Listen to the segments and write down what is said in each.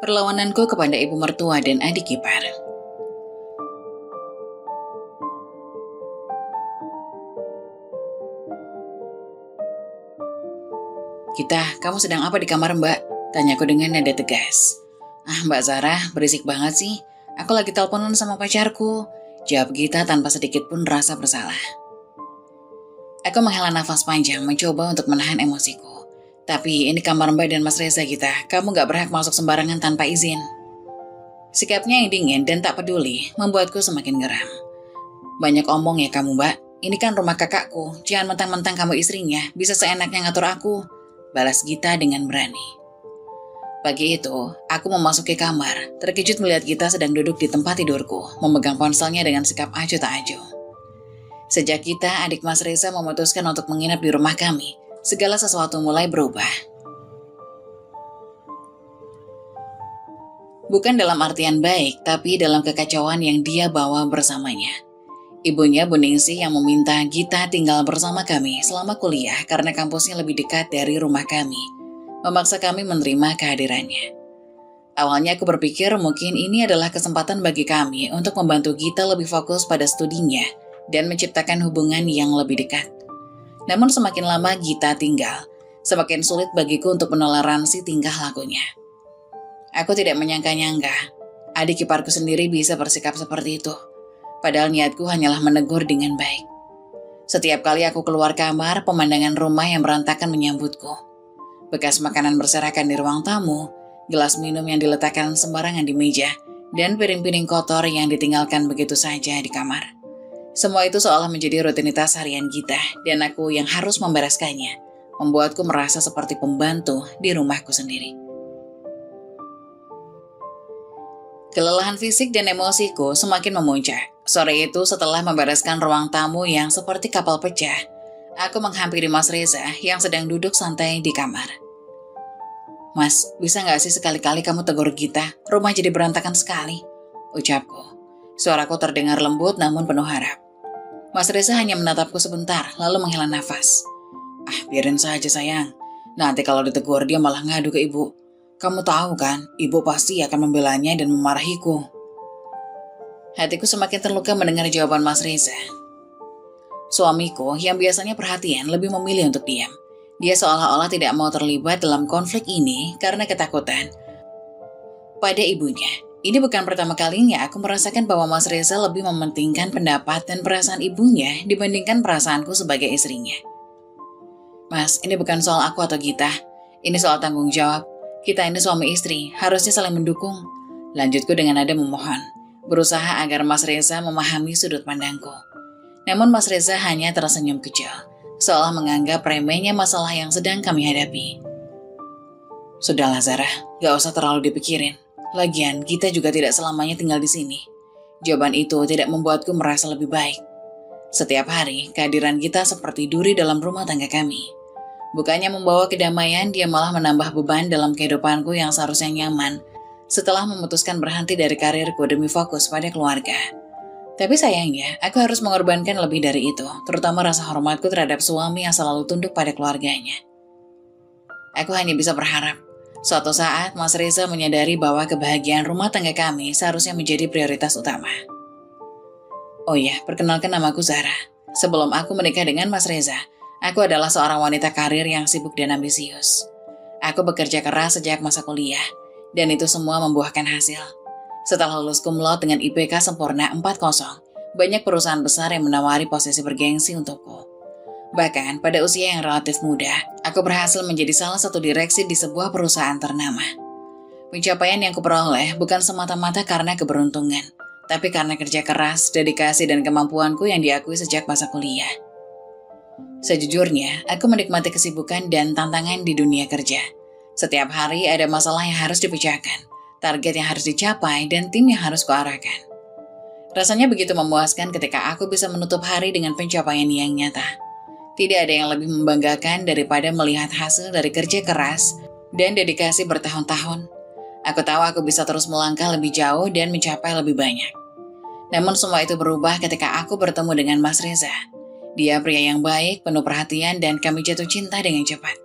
perlawananku kepada ibu mertua dan adik ipar. Kamu sedang apa di kamar Mbak? Tanyaku dengan nada tegas. Mbak Zara, berisik banget sih. Aku lagi teleponan sama pacarku. Jawab Gita tanpa sedikit pun rasa bersalah. Aku menghela nafas panjang mencoba untuk menahan emosiku. Tapi ini kamar Mbak dan Mas Reza Gita. Kamu gak berhak masuk sembarangan tanpa izin. Sikapnya yang dingin dan tak peduli membuatku semakin geram. Banyak omong ya kamu Mbak. Ini kan rumah kakakku. Jangan mentang-mentang kamu istrinya. Bisa seenaknya ngatur aku. Balas Gita dengan berani. Pagi itu, aku memasuki kamar, terkejut melihat Gita sedang duduk di tempat tidurku, memegang ponselnya dengan sikap acuh tak acuh. Sejak Gita, adik Mas Reza memutuskan untuk menginap di rumah kami, segala sesuatu mulai berubah. Bukan dalam artian baik, tapi dalam kekacauan yang dia bawa bersamanya. Ibunya Bu Ningsih yang meminta Gita tinggal bersama kami selama kuliah karena kampusnya lebih dekat dari rumah kami, memaksa kami menerima kehadirannya. Awalnya aku berpikir mungkin ini adalah kesempatan bagi kami untuk membantu Gita lebih fokus pada studinya dan menciptakan hubungan yang lebih dekat. Namun semakin lama Gita tinggal, semakin sulit bagiku untuk menoleransi tingkah lakunya. Aku tidak menyangka-nyangka adik iparku sendiri bisa bersikap seperti itu. Padahal niatku hanyalah menegur dengan baik. Setiap kali aku keluar kamar, pemandangan rumah yang berantakan menyambutku. Bekas makanan berserakan di ruang tamu, gelas minum yang diletakkan sembarangan di meja, dan piring-piring kotor yang ditinggalkan begitu saja di kamar. Semua itu seolah menjadi rutinitas harian Gita, dan aku yang harus membereskannya, membuatku merasa seperti pembantu di rumahku sendiri. Kelelahan fisik dan emosiku semakin memuncak. Sore itu setelah membereskan ruang tamu yang seperti kapal pecah, aku menghampiri Mas Reza yang sedang duduk santai di kamar. Mas, bisa gak sih sekali-kali kamu tegur Gita? Rumah jadi berantakan sekali, ucapku. Suaraku terdengar lembut namun penuh harap. Mas Reza hanya menatapku sebentar, lalu menghela nafas. Biarin saja sayang. Nanti kalau ditegur dia malah ngadu ke ibu. Kamu tahu kan, ibu pasti akan membelanya dan memarahiku. Hatiku semakin terluka mendengar jawaban Mas Reza. Suamiku yang biasanya perhatian lebih memilih untuk diam. Dia seolah-olah tidak mau terlibat dalam konflik ini karena ketakutan pada ibunya. Ini bukan pertama kalinya aku merasakan bahwa Mas Reza lebih mementingkan pendapat dan perasaan ibunya dibandingkan perasaanku sebagai istrinya. Mas, ini bukan soal aku atau Gita. Ini soal tanggung jawab. Kita ini suami istri, harusnya saling mendukung. Lanjutku dengan nada memohon, berusaha agar Mas Reza memahami sudut pandangku. Namun Mas Reza hanya tersenyum kecil, seolah menganggap remehnya masalah yang sedang kami hadapi. Sudahlah Zara, gak usah terlalu dipikirin. Lagian, kita juga tidak selamanya tinggal di sini. Jawaban itu tidak membuatku merasa lebih baik. Setiap hari, kehadiran Gita seperti duri dalam rumah tangga kami. Bukannya membawa kedamaian, dia malah menambah beban dalam kehidupanku yang seharusnya nyaman setelah memutuskan berhenti dari karirku demi fokus pada keluarga. Tapi sayangnya, aku harus mengorbankan lebih dari itu, terutama rasa hormatku terhadap suami yang selalu tunduk pada keluarganya. Aku hanya bisa berharap, suatu saat Mas Reza menyadari bahwa kebahagiaan rumah tangga kami seharusnya menjadi prioritas utama. Oh iya, perkenalkan namaku Zara. Sebelum aku menikah dengan Mas Reza, aku adalah seorang wanita karir yang sibuk dan ambisius. Aku bekerja keras sejak masa kuliah, dan itu semua membuahkan hasil. Setelah lulus cum laude dengan IPK sempurna 4.0, banyak perusahaan besar yang menawari posisi bergengsi untukku. Bahkan pada usia yang relatif muda, aku berhasil menjadi salah satu direksi di sebuah perusahaan ternama. Pencapaian yang kuperoleh bukan semata-mata karena keberuntungan, tapi karena kerja keras, dedikasi, dan kemampuanku yang diakui sejak masa kuliah. Sejujurnya, aku menikmati kesibukan dan tantangan di dunia kerja. Setiap hari ada masalah yang harus dipecahkan, target yang harus dicapai, dan tim yang harus kuarahkan. Rasanya begitu memuaskan ketika aku bisa menutup hari dengan pencapaian yang nyata. Tidak ada yang lebih membanggakan daripada melihat hasil dari kerja keras dan dedikasi bertahun-tahun. Aku tahu aku bisa terus melangkah lebih jauh dan mencapai lebih banyak. Namun semua itu berubah ketika aku bertemu dengan Mas Reza. Dia pria yang baik, penuh perhatian, dan kami jatuh cinta dengan cepat.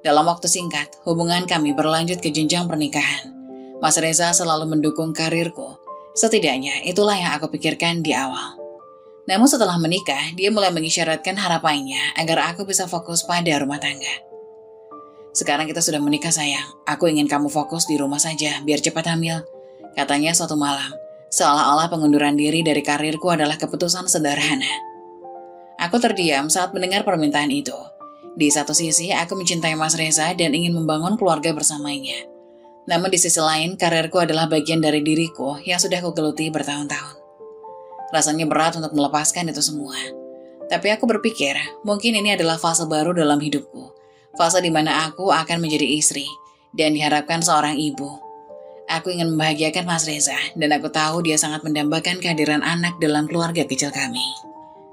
Dalam waktu singkat, hubungan kami berlanjut ke jenjang pernikahan. Mas Reza selalu mendukung karirku. Setidaknya itulah yang aku pikirkan di awal. Namun setelah menikah, dia mulai mengisyaratkan harapannya agar aku bisa fokus pada rumah tangga. Sekarang kita sudah menikah sayang, aku ingin kamu fokus di rumah saja biar cepat hamil. Katanya suatu malam, seolah-olah pengunduran diri dari karirku adalah keputusan sederhana. Aku terdiam saat mendengar permintaan itu. Di satu sisi, aku mencintai Mas Reza dan ingin membangun keluarga bersamanya. Namun di sisi lain, karirku adalah bagian dari diriku yang sudah kugeluti bertahun-tahun. Rasanya berat untuk melepaskan itu semua. Tapi aku berpikir, mungkin ini adalah fase baru dalam hidupku. Fase di mana aku akan menjadi istri dan diharapkan seorang ibu. Aku ingin membahagiakan Mas Reza dan aku tahu dia sangat mendambakan kehadiran anak dalam keluarga kecil kami.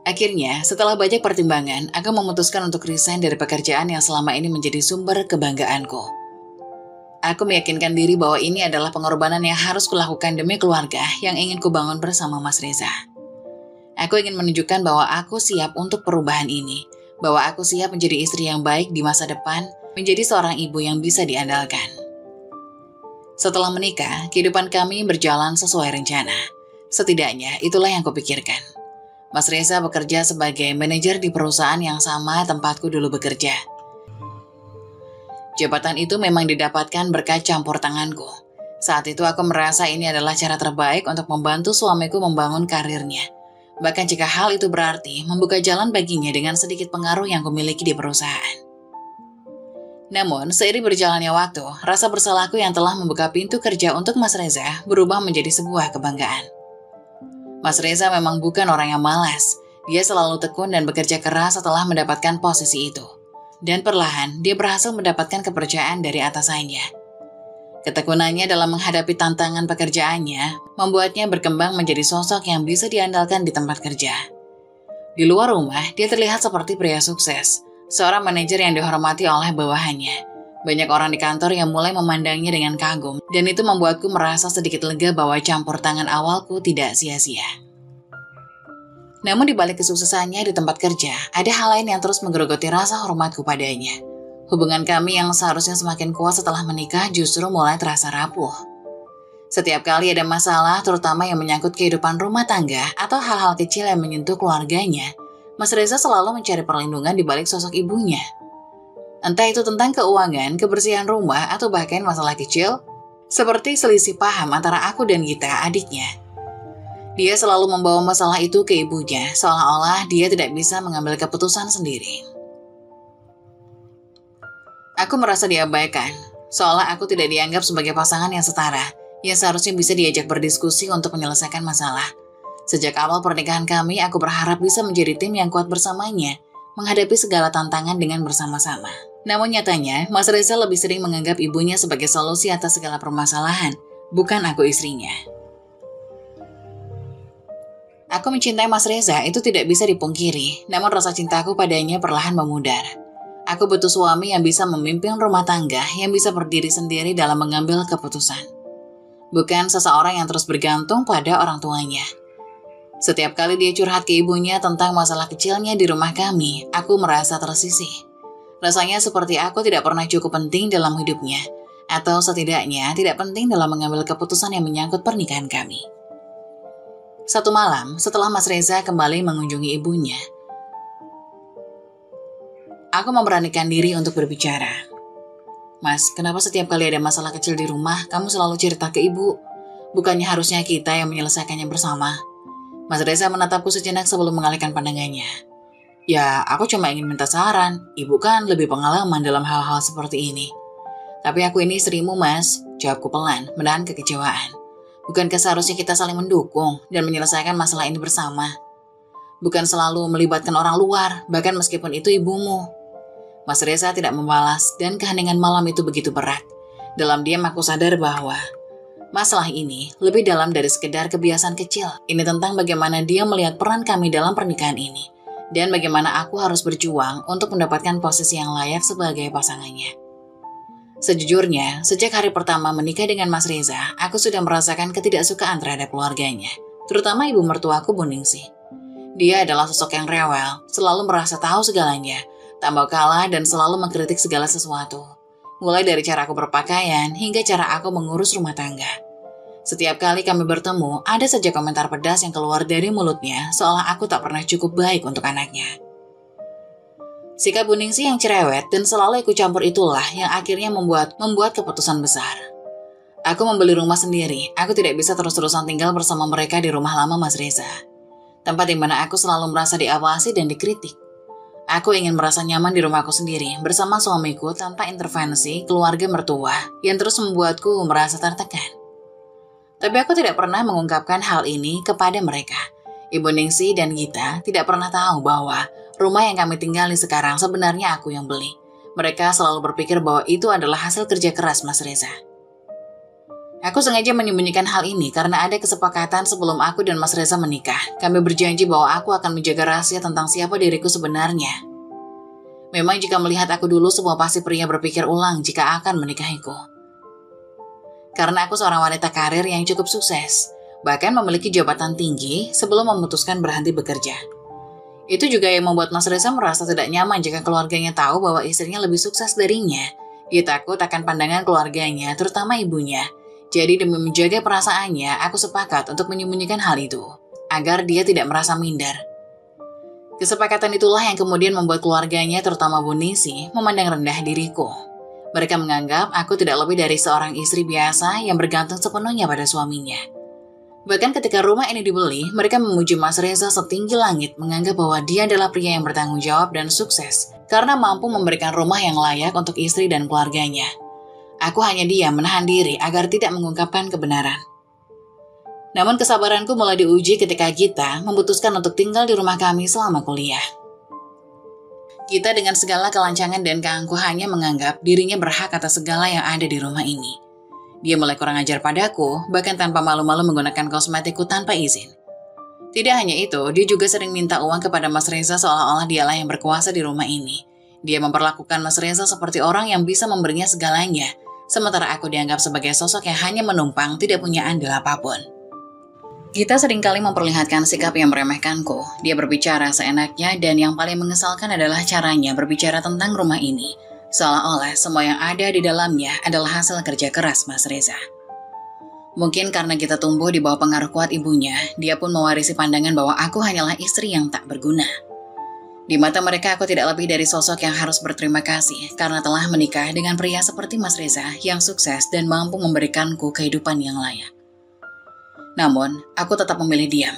Akhirnya, setelah banyak pertimbangan, aku memutuskan untuk resign dari pekerjaan yang selama ini menjadi sumber kebanggaanku. Aku meyakinkan diri bahwa ini adalah pengorbanan yang harus kulakukan demi keluarga yang ingin kubangun bersama Mas Reza. Aku ingin menunjukkan bahwa aku siap untuk perubahan ini, bahwa aku siap menjadi istri yang baik di masa depan, menjadi seorang ibu yang bisa diandalkan. Setelah menikah, kehidupan kami berjalan sesuai rencana. Setidaknya itulah yang kupikirkan. Mas Reza bekerja sebagai manajer di perusahaan yang sama tempatku dulu bekerja. Jabatan itu memang didapatkan berkat campur tanganku. Saat itu aku merasa ini adalah cara terbaik untuk membantu suamiku membangun karirnya. Bahkan jika hal itu berarti membuka jalan baginya dengan sedikit pengaruh yang kumiliki di perusahaan. Namun, seiring berjalannya waktu, rasa bersalahku yang telah membuka pintu kerja untuk Mas Reza berubah menjadi sebuah kebanggaan. Mas Reza memang bukan orang yang malas. Dia selalu tekun dan bekerja keras setelah mendapatkan posisi itu. Dan perlahan, dia berhasil mendapatkan kepercayaan dari atasannya. Ketekunannya dalam menghadapi tantangan pekerjaannya membuatnya berkembang menjadi sosok yang bisa diandalkan di tempat kerja. Di luar rumah, dia terlihat seperti pria sukses, seorang manajer yang dihormati oleh bawahannya. Banyak orang di kantor yang mulai memandangnya dengan kagum, dan itu membuatku merasa sedikit lega bahwa campur tangan awalku tidak sia-sia. Namun di balik kesuksesannya di tempat kerja, ada hal lain yang terus menggerogoti rasa hormatku padanya. Hubungan kami yang seharusnya semakin kuat setelah menikah justru mulai terasa rapuh. Setiap kali ada masalah, terutama yang menyangkut kehidupan rumah tangga atau hal-hal kecil yang menyentuh keluarganya, Mas Reza selalu mencari perlindungan di balik sosok ibunya. Entah itu tentang keuangan, kebersihan rumah, atau bahkan masalah kecil, seperti selisih paham antara aku dan Gita, adiknya. Dia selalu membawa masalah itu ke ibunya, seolah-olah dia tidak bisa mengambil keputusan sendiri. Aku merasa diabaikan, seolah aku tidak dianggap sebagai pasangan yang setara, yang seharusnya bisa diajak berdiskusi untuk menyelesaikan masalah. Sejak awal pernikahan kami, aku berharap bisa menjadi tim yang kuat bersamanya, menghadapi segala tantangan dengan bersama-sama. Namun nyatanya, Mas Reza lebih sering menganggap ibunya sebagai solusi atas segala permasalahan, bukan aku istrinya. Aku mencintai Mas Reza, itu tidak bisa dipungkiri, namun rasa cintaku padanya perlahan memudar. Aku butuh suami yang bisa memimpin rumah tangga, yang bisa berdiri sendiri dalam mengambil keputusan. Bukan seseorang yang terus bergantung pada orang tuanya. Setiap kali dia curhat ke ibunya tentang masalah kecilnya di rumah kami, aku merasa tersisih. Rasanya seperti aku tidak pernah cukup penting dalam hidupnya, atau setidaknya tidak penting dalam mengambil keputusan yang menyangkut pernikahan kami. Satu malam, setelah Mas Reza kembali mengunjungi ibunya, aku memberanikan diri untuk berbicara. Mas, kenapa setiap kali ada masalah kecil di rumah, kamu selalu cerita ke ibu? Bukannya harusnya kita yang menyelesaikannya bersama? Mas Reza menatapku sejenak sebelum mengalihkan pandangannya. Ya, aku cuma ingin minta saran. Ibu kan lebih pengalaman dalam hal-hal seperti ini. Tapi aku ini istrimu, Mas. Jawabku pelan, menahan kekecewaan. Bukankah seharusnya kita saling mendukung dan menyelesaikan masalah ini bersama? Bukan selalu melibatkan orang luar, bahkan meskipun itu ibumu. Mas Reza tidak membalas dan keheningan malam itu begitu berat. Dalam diam aku sadar bahwa masalah ini lebih dalam dari sekedar kebiasaan kecil. Ini tentang bagaimana dia melihat peran kami dalam pernikahan ini. Dan bagaimana aku harus berjuang untuk mendapatkan posisi yang layak sebagai pasangannya. Sejujurnya, sejak hari pertama menikah dengan Mas Reza, aku sudah merasakan ketidaksukaan terhadap keluarganya, terutama ibu mertuaku Bu Ningsih. Dia adalah sosok yang rewel, selalu merasa tahu segalanya, tak mau kalah dan selalu mengkritik segala sesuatu. mulai dari cara aku berpakaian hingga cara aku mengurus rumah tangga. Setiap kali kami bertemu, ada saja komentar pedas yang keluar dari mulutnya seolah aku tak pernah cukup baik untuk anaknya. Sikap Bu Ningsih yang cerewet dan selalu ikut campur itulah yang akhirnya membuat keputusan besar. Aku membeli rumah sendiri, aku tidak bisa terus-terusan tinggal bersama mereka di rumah lama Mas Reza. Tempat di mana aku selalu merasa diawasi dan dikritik. Aku ingin merasa nyaman di rumahku sendiri bersama suamiku tanpa intervensi keluarga mertua yang terus membuatku merasa tertekan. Tapi aku tidak pernah mengungkapkan hal ini kepada mereka. Ibu Ningsih dan Gita tidak pernah tahu bahwa rumah yang kami tinggali sekarang sebenarnya aku yang beli. Mereka selalu berpikir bahwa itu adalah hasil kerja keras Mas Reza. Aku sengaja menyembunyikan hal ini karena ada kesepakatan sebelum aku dan Mas Reza menikah. Kami berjanji bahwa aku akan menjaga rahasia tentang siapa diriku sebenarnya. Memang jika melihat aku dulu, semua pasti pria berpikir ulang jika akan menikahiku. Karena aku seorang wanita karir yang cukup sukses, bahkan memiliki jabatan tinggi sebelum memutuskan berhenti bekerja. Itu juga yang membuat Mas Reza merasa tidak nyaman jika keluarganya tahu bahwa istrinya lebih sukses darinya. Dia takut akan pandangan keluarganya, terutama ibunya. Jadi demi menjaga perasaannya, aku sepakat untuk menyembunyikan hal itu, agar dia tidak merasa minder. Kesepakatan itulah yang kemudian membuat keluarganya, terutama Bu Ningsih, memandang rendah diriku. Mereka menganggap aku tidak lebih dari seorang istri biasa yang bergantung sepenuhnya pada suaminya. Bahkan ketika rumah ini dibeli, mereka memuji Mas Reza setinggi langit, menganggap bahwa dia adalah pria yang bertanggung jawab dan sukses karena mampu memberikan rumah yang layak untuk istri dan keluarganya. Aku hanya diam menahan diri agar tidak mengungkapkan kebenaran. Namun kesabaranku mulai diuji ketika Gita memutuskan untuk tinggal di rumah kami selama kuliah. Gita dengan segala kelancangan dan keangkuhannya menganggap dirinya berhak atas segala yang ada di rumah ini. Dia mulai kurang ajar padaku, bahkan tanpa malu-malu menggunakan kosmetikku tanpa izin. Tidak hanya itu, dia juga sering minta uang kepada Mas Reza seolah-olah dialah yang berkuasa di rumah ini. Dia memperlakukan Mas Reza seperti orang yang bisa memberinya segalanya, sementara aku dianggap sebagai sosok yang hanya menumpang, tidak punya andil apapun. Gita seringkali memperlihatkan sikap yang meremehkanku. Dia berbicara seenaknya dan yang paling mengesalkan adalah caranya berbicara tentang rumah ini. Seolah-olah semua yang ada di dalamnya adalah hasil kerja keras Mas Reza. Mungkin karena Gita tumbuh di bawah pengaruh kuat ibunya, dia pun mewarisi pandangan bahwa aku hanyalah istri yang tak berguna. Di mata mereka aku tidak lebih dari sosok yang harus berterima kasih karena telah menikah dengan pria seperti Mas Reza yang sukses dan mampu memberikanku kehidupan yang layak. Namun, aku tetap memilih diam.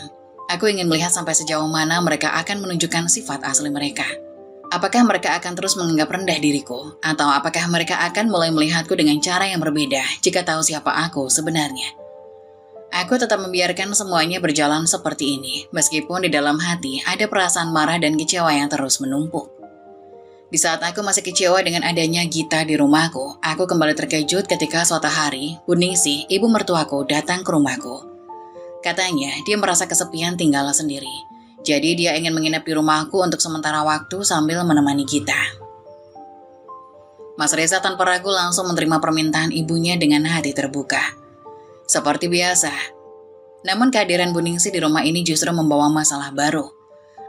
Aku ingin melihat sampai sejauh mana mereka akan menunjukkan sifat asli mereka. Apakah mereka akan terus menganggap rendah diriku? Atau apakah mereka akan mulai melihatku dengan cara yang berbeda jika tahu siapa aku sebenarnya? Aku tetap membiarkan semuanya berjalan seperti ini, meskipun di dalam hati ada perasaan marah dan kecewa yang terus menumpuk. Di saat aku masih kecewa dengan adanya Gita di rumahku, aku kembali terkejut ketika suatu hari, Bu Ningsih, ibu mertuaku, datang ke rumahku. Katanya, dia merasa kesepian tinggal sendiri. Jadi dia ingin menginap di rumahku untuk sementara waktu sambil menemani Gita. Mas Reza tanpa ragu langsung menerima permintaan ibunya dengan hati terbuka. Seperti biasa. Namun kehadiran Bu Ningsih di rumah ini justru membawa masalah baru.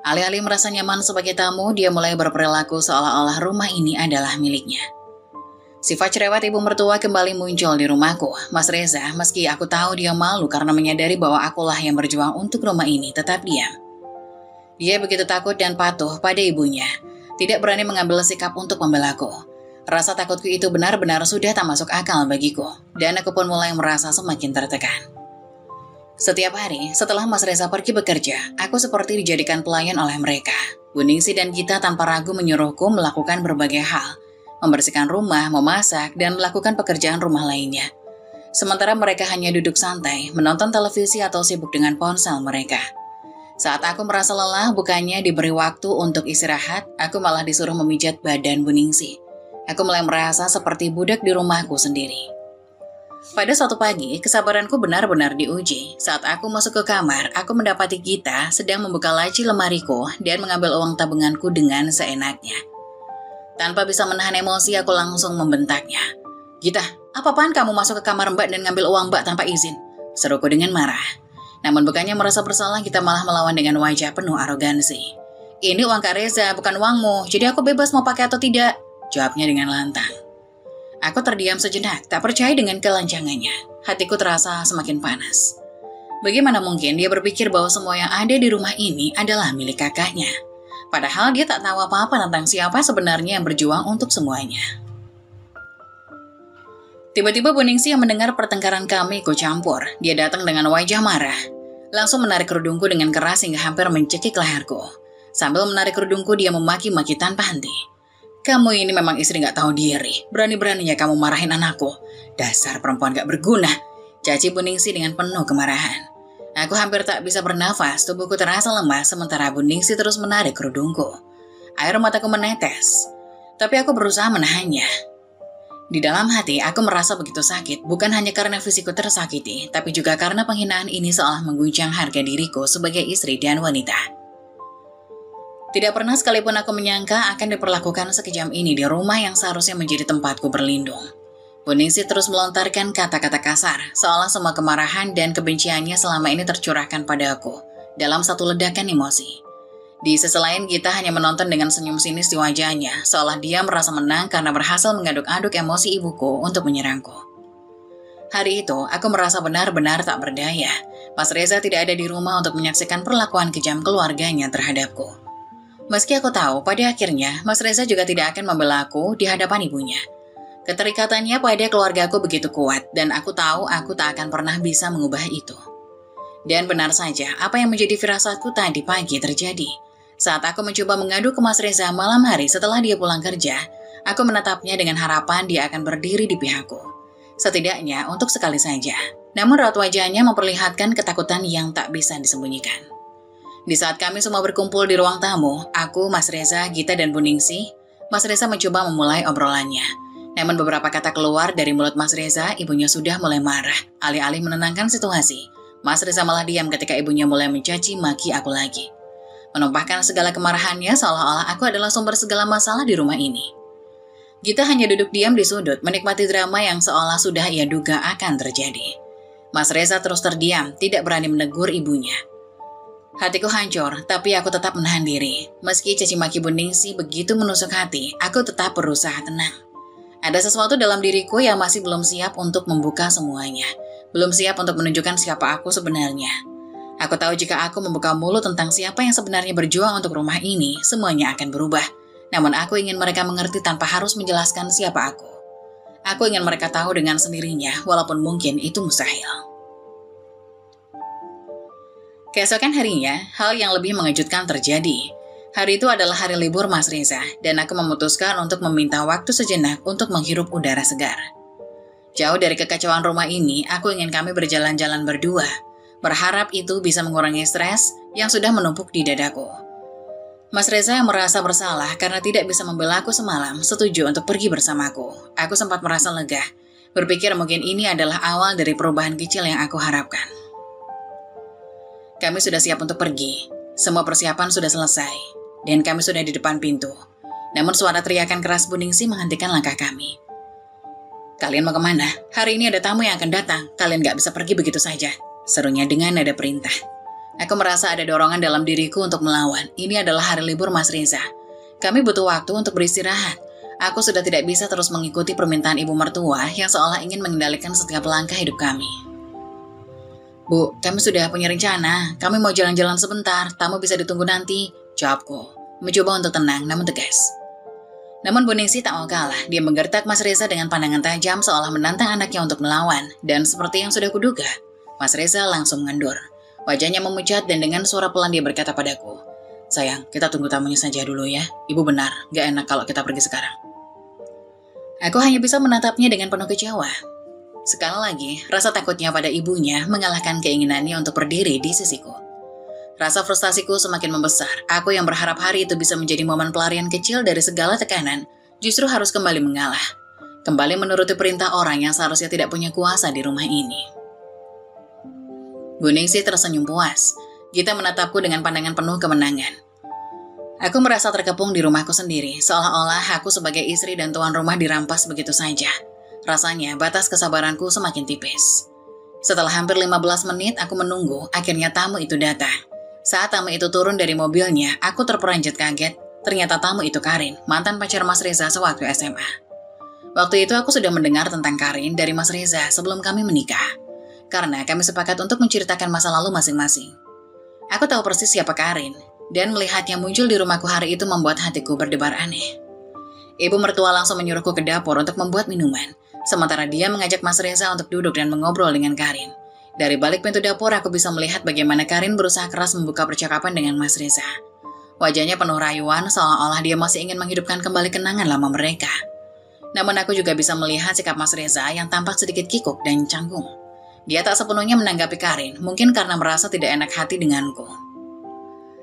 Alih-alih merasa nyaman sebagai tamu, dia mulai berperilaku seolah-olah rumah ini adalah miliknya. Sifat cerewet ibu mertua kembali muncul di rumahku. Mas Reza, meski aku tahu dia malu karena menyadari bahwa akulah yang berjuang untuk rumah ini, tetap diam. Dia begitu takut dan patuh pada ibunya, tidak berani mengambil sikap untuk membelaku. Rasa takutku itu benar-benar sudah tak masuk akal bagiku, dan aku pun mulai merasa semakin tertekan. Setiap hari, setelah Mas Reza pergi bekerja, aku seperti dijadikan pelayan oleh mereka. Bu Ningsih dan Gita tanpa ragu menyuruhku melakukan berbagai hal, membersihkan rumah, memasak, dan melakukan pekerjaan rumah lainnya. Sementara mereka hanya duduk santai, menonton televisi atau sibuk dengan ponsel mereka. Saat aku merasa lelah, bukannya diberi waktu untuk istirahat, aku malah disuruh memijat badan Bu Ningsih. Aku mulai merasa seperti budak di rumahku sendiri. Pada suatu pagi, kesabaranku benar-benar diuji. Saat aku masuk ke kamar, aku mendapati Gita sedang membuka laci lemariku dan mengambil uang tabunganku dengan seenaknya. Tanpa bisa menahan emosi, aku langsung membentaknya. Gita, apa-apaan kamu masuk ke kamar Mbak dan ngambil uang Mbak tanpa izin? Seruku dengan marah. Namun bukannya merasa bersalah, Gita malah melawan dengan wajah penuh arogansi. Ini uang Kak Reza, bukan uangmu, jadi aku bebas mau pakai atau tidak, jawabnya dengan lantang. Aku terdiam sejenak, tak percaya dengan kelancangannya. Hatiku terasa semakin panas. Bagaimana mungkin dia berpikir bahwa semua yang ada di rumah ini adalah milik kakaknya? Padahal dia tak tahu apa-apa tentang siapa sebenarnya yang berjuang untuk semuanya. Tiba-tiba Bu Ningsi yang mendengar pertengkaran kami ikut campur. Dia datang dengan wajah marah. Langsung menarik kerudungku dengan keras hingga hampir mencekik leherku. Sambil menarik kerudungku, dia memaki-maki tanpa henti. Kamu ini memang istri gak tahu diri. Berani-beraninya kamu marahin anakku. Dasar perempuan gak berguna. Caci Bu Ningsi dengan penuh kemarahan. Aku hampir tak bisa bernafas, tubuhku terasa lemas sementara Bu Ningsi terus menarik kerudungku. Air mataku menetes, tapi aku berusaha menahannya. Di dalam hati, aku merasa begitu sakit, bukan hanya karena fisikku tersakiti, tapi juga karena penghinaan ini seolah mengguncang harga diriku sebagai istri dan wanita. Tidak pernah sekalipun aku menyangka akan diperlakukan sekejam ini di rumah yang seharusnya menjadi tempatku berlindung. Bu Ningsi terus melontarkan kata-kata kasar, seolah semua kemarahan dan kebenciannya selama ini tercurahkan pada aku, dalam satu ledakan emosi. Di sisi lain, Gita hanya menonton dengan senyum sinis di wajahnya, seolah dia merasa menang karena berhasil mengaduk-aduk emosi ibuku untuk menyerangku. Hari itu, aku merasa benar-benar tak berdaya. Mas Reza tidak ada di rumah untuk menyaksikan perlakuan kejam keluarganya terhadapku. Meski aku tahu, pada akhirnya, Mas Reza juga tidak akan membela aku di hadapan ibunya. Keterikatannya pada keluargaku begitu kuat, dan aku tahu aku tak akan pernah bisa mengubah itu. Dan benar saja, apa yang menjadi firasatku tadi pagi terjadi. Saat aku mencoba mengadu ke Mas Reza malam hari setelah dia pulang kerja, aku menatapnya dengan harapan dia akan berdiri di pihakku. Setidaknya untuk sekali saja. Namun raut wajahnya memperlihatkan ketakutan yang tak bisa disembunyikan. Di saat kami semua berkumpul di ruang tamu, aku, Mas Reza, Gita, dan Bu Ningsi, Mas Reza mencoba memulai obrolannya. Namun beberapa kata keluar dari mulut Mas Reza, ibunya sudah mulai marah. Alih-alih menenangkan situasi, Mas Reza malah diam ketika ibunya mulai mencaci maki aku lagi. Menumpahkan segala kemarahannya seolah-olah aku adalah sumber segala masalah di rumah ini. Gita hanya duduk diam di sudut, menikmati drama yang seolah sudah ia duga akan terjadi. Mas Reza terus terdiam, tidak berani menegur ibunya. Hatiku hancur, tapi aku tetap menahan diri. Meski caci maki Bu Ningsi begitu menusuk hati, aku tetap berusaha tenang. Ada sesuatu dalam diriku yang masih belum siap untuk membuka semuanya. Belum siap untuk menunjukkan siapa aku sebenarnya. Aku tahu jika aku membuka mulut tentang siapa yang sebenarnya berjuang untuk rumah ini, semuanya akan berubah. Namun aku ingin mereka mengerti tanpa harus menjelaskan siapa aku. Aku ingin mereka tahu dengan sendirinya, walaupun mungkin itu mustahil. Keesokan harinya, hal yang lebih mengejutkan terjadi. Hari itu adalah hari libur Mas Reza, dan aku memutuskan untuk meminta waktu sejenak untuk menghirup udara segar. Jauh dari kekacauan rumah ini, aku ingin kami berjalan-jalan berdua, berharap itu bisa mengurangi stres yang sudah menumpuk di dadaku. Mas Reza yang merasa bersalah karena tidak bisa membela aku semalam, setuju untuk pergi bersamaku. Aku sempat merasa lega, berpikir mungkin ini adalah awal dari perubahan kecil yang aku harapkan. Kami sudah siap untuk pergi, semua persiapan sudah selesai. Dan kami sudah di depan pintu. Namun suara teriakan keras Bu Ningsi menghentikan langkah kami. Kalian mau kemana? Hari ini ada tamu yang akan datang. Kalian gak bisa pergi begitu saja. Serunya dengan nada perintah. Aku merasa ada dorongan dalam diriku untuk melawan. Ini adalah hari libur Mas Reza. Kami butuh waktu untuk beristirahat. Aku sudah tidak bisa terus mengikuti permintaan ibu mertua yang seolah ingin mengendalikan setiap langkah hidup kami. Bu, kami sudah punya rencana. Kami mau jalan-jalan sebentar. Tamu bisa ditunggu nanti. Jawabku, mencoba untuk tenang namun tegas. Namun Bu Ningsi tak mau kalah, dia menggertak Mas Reza dengan pandangan tajam seolah menantang anaknya untuk melawan. Dan seperti yang sudah kuduga, Mas Reza langsung mengendur. Wajahnya memucat dan dengan suara pelan dia berkata padaku, sayang, kita tunggu tamunya saja dulu ya. Ibu benar, gak enak kalau kita pergi sekarang. Aku hanya bisa menatapnya dengan penuh kecewa. Sekali lagi, rasa takutnya pada ibunya mengalahkan keinginannya untuk berdiri di sisiku. Rasa frustasiku semakin membesar. Aku yang berharap hari itu bisa menjadi momen pelarian kecil dari segala tekanan, justru harus kembali mengalah. Kembali menuruti perintah orang yang seharusnya tidak punya kuasa di rumah ini. Bu Ningsi tersenyum puas. Gita menatapku dengan pandangan penuh kemenangan. Aku merasa terkepung di rumahku sendiri, seolah-olah aku sebagai istri dan tuan rumah dirampas begitu saja. Rasanya batas kesabaranku semakin tipis. Setelah hampir 15 menit aku menunggu, akhirnya tamu itu datang. Saat tamu itu turun dari mobilnya, aku terperanjat kaget. Ternyata tamu itu Karin, mantan pacar Mas Reza sewaktu SMA. Waktu itu aku sudah mendengar tentang Karin dari Mas Reza sebelum kami menikah. Karena kami sepakat untuk menceritakan masa lalu masing-masing. Aku tahu persis siapa Karin, dan melihatnya muncul di rumahku hari itu membuat hatiku berdebar aneh. Ibu mertua langsung menyuruhku ke dapur untuk membuat minuman, sementara dia mengajak Mas Reza untuk duduk dan mengobrol dengan Karin. Dari balik pintu dapur, aku bisa melihat bagaimana Karin berusaha keras membuka percakapan dengan Mas Reza. Wajahnya penuh rayuan, seolah-olah dia masih ingin menghidupkan kembali kenangan lama mereka. Namun aku juga bisa melihat sikap Mas Reza yang tampak sedikit kikuk dan canggung. Dia tak sepenuhnya menanggapi Karin, mungkin karena merasa tidak enak hati denganku.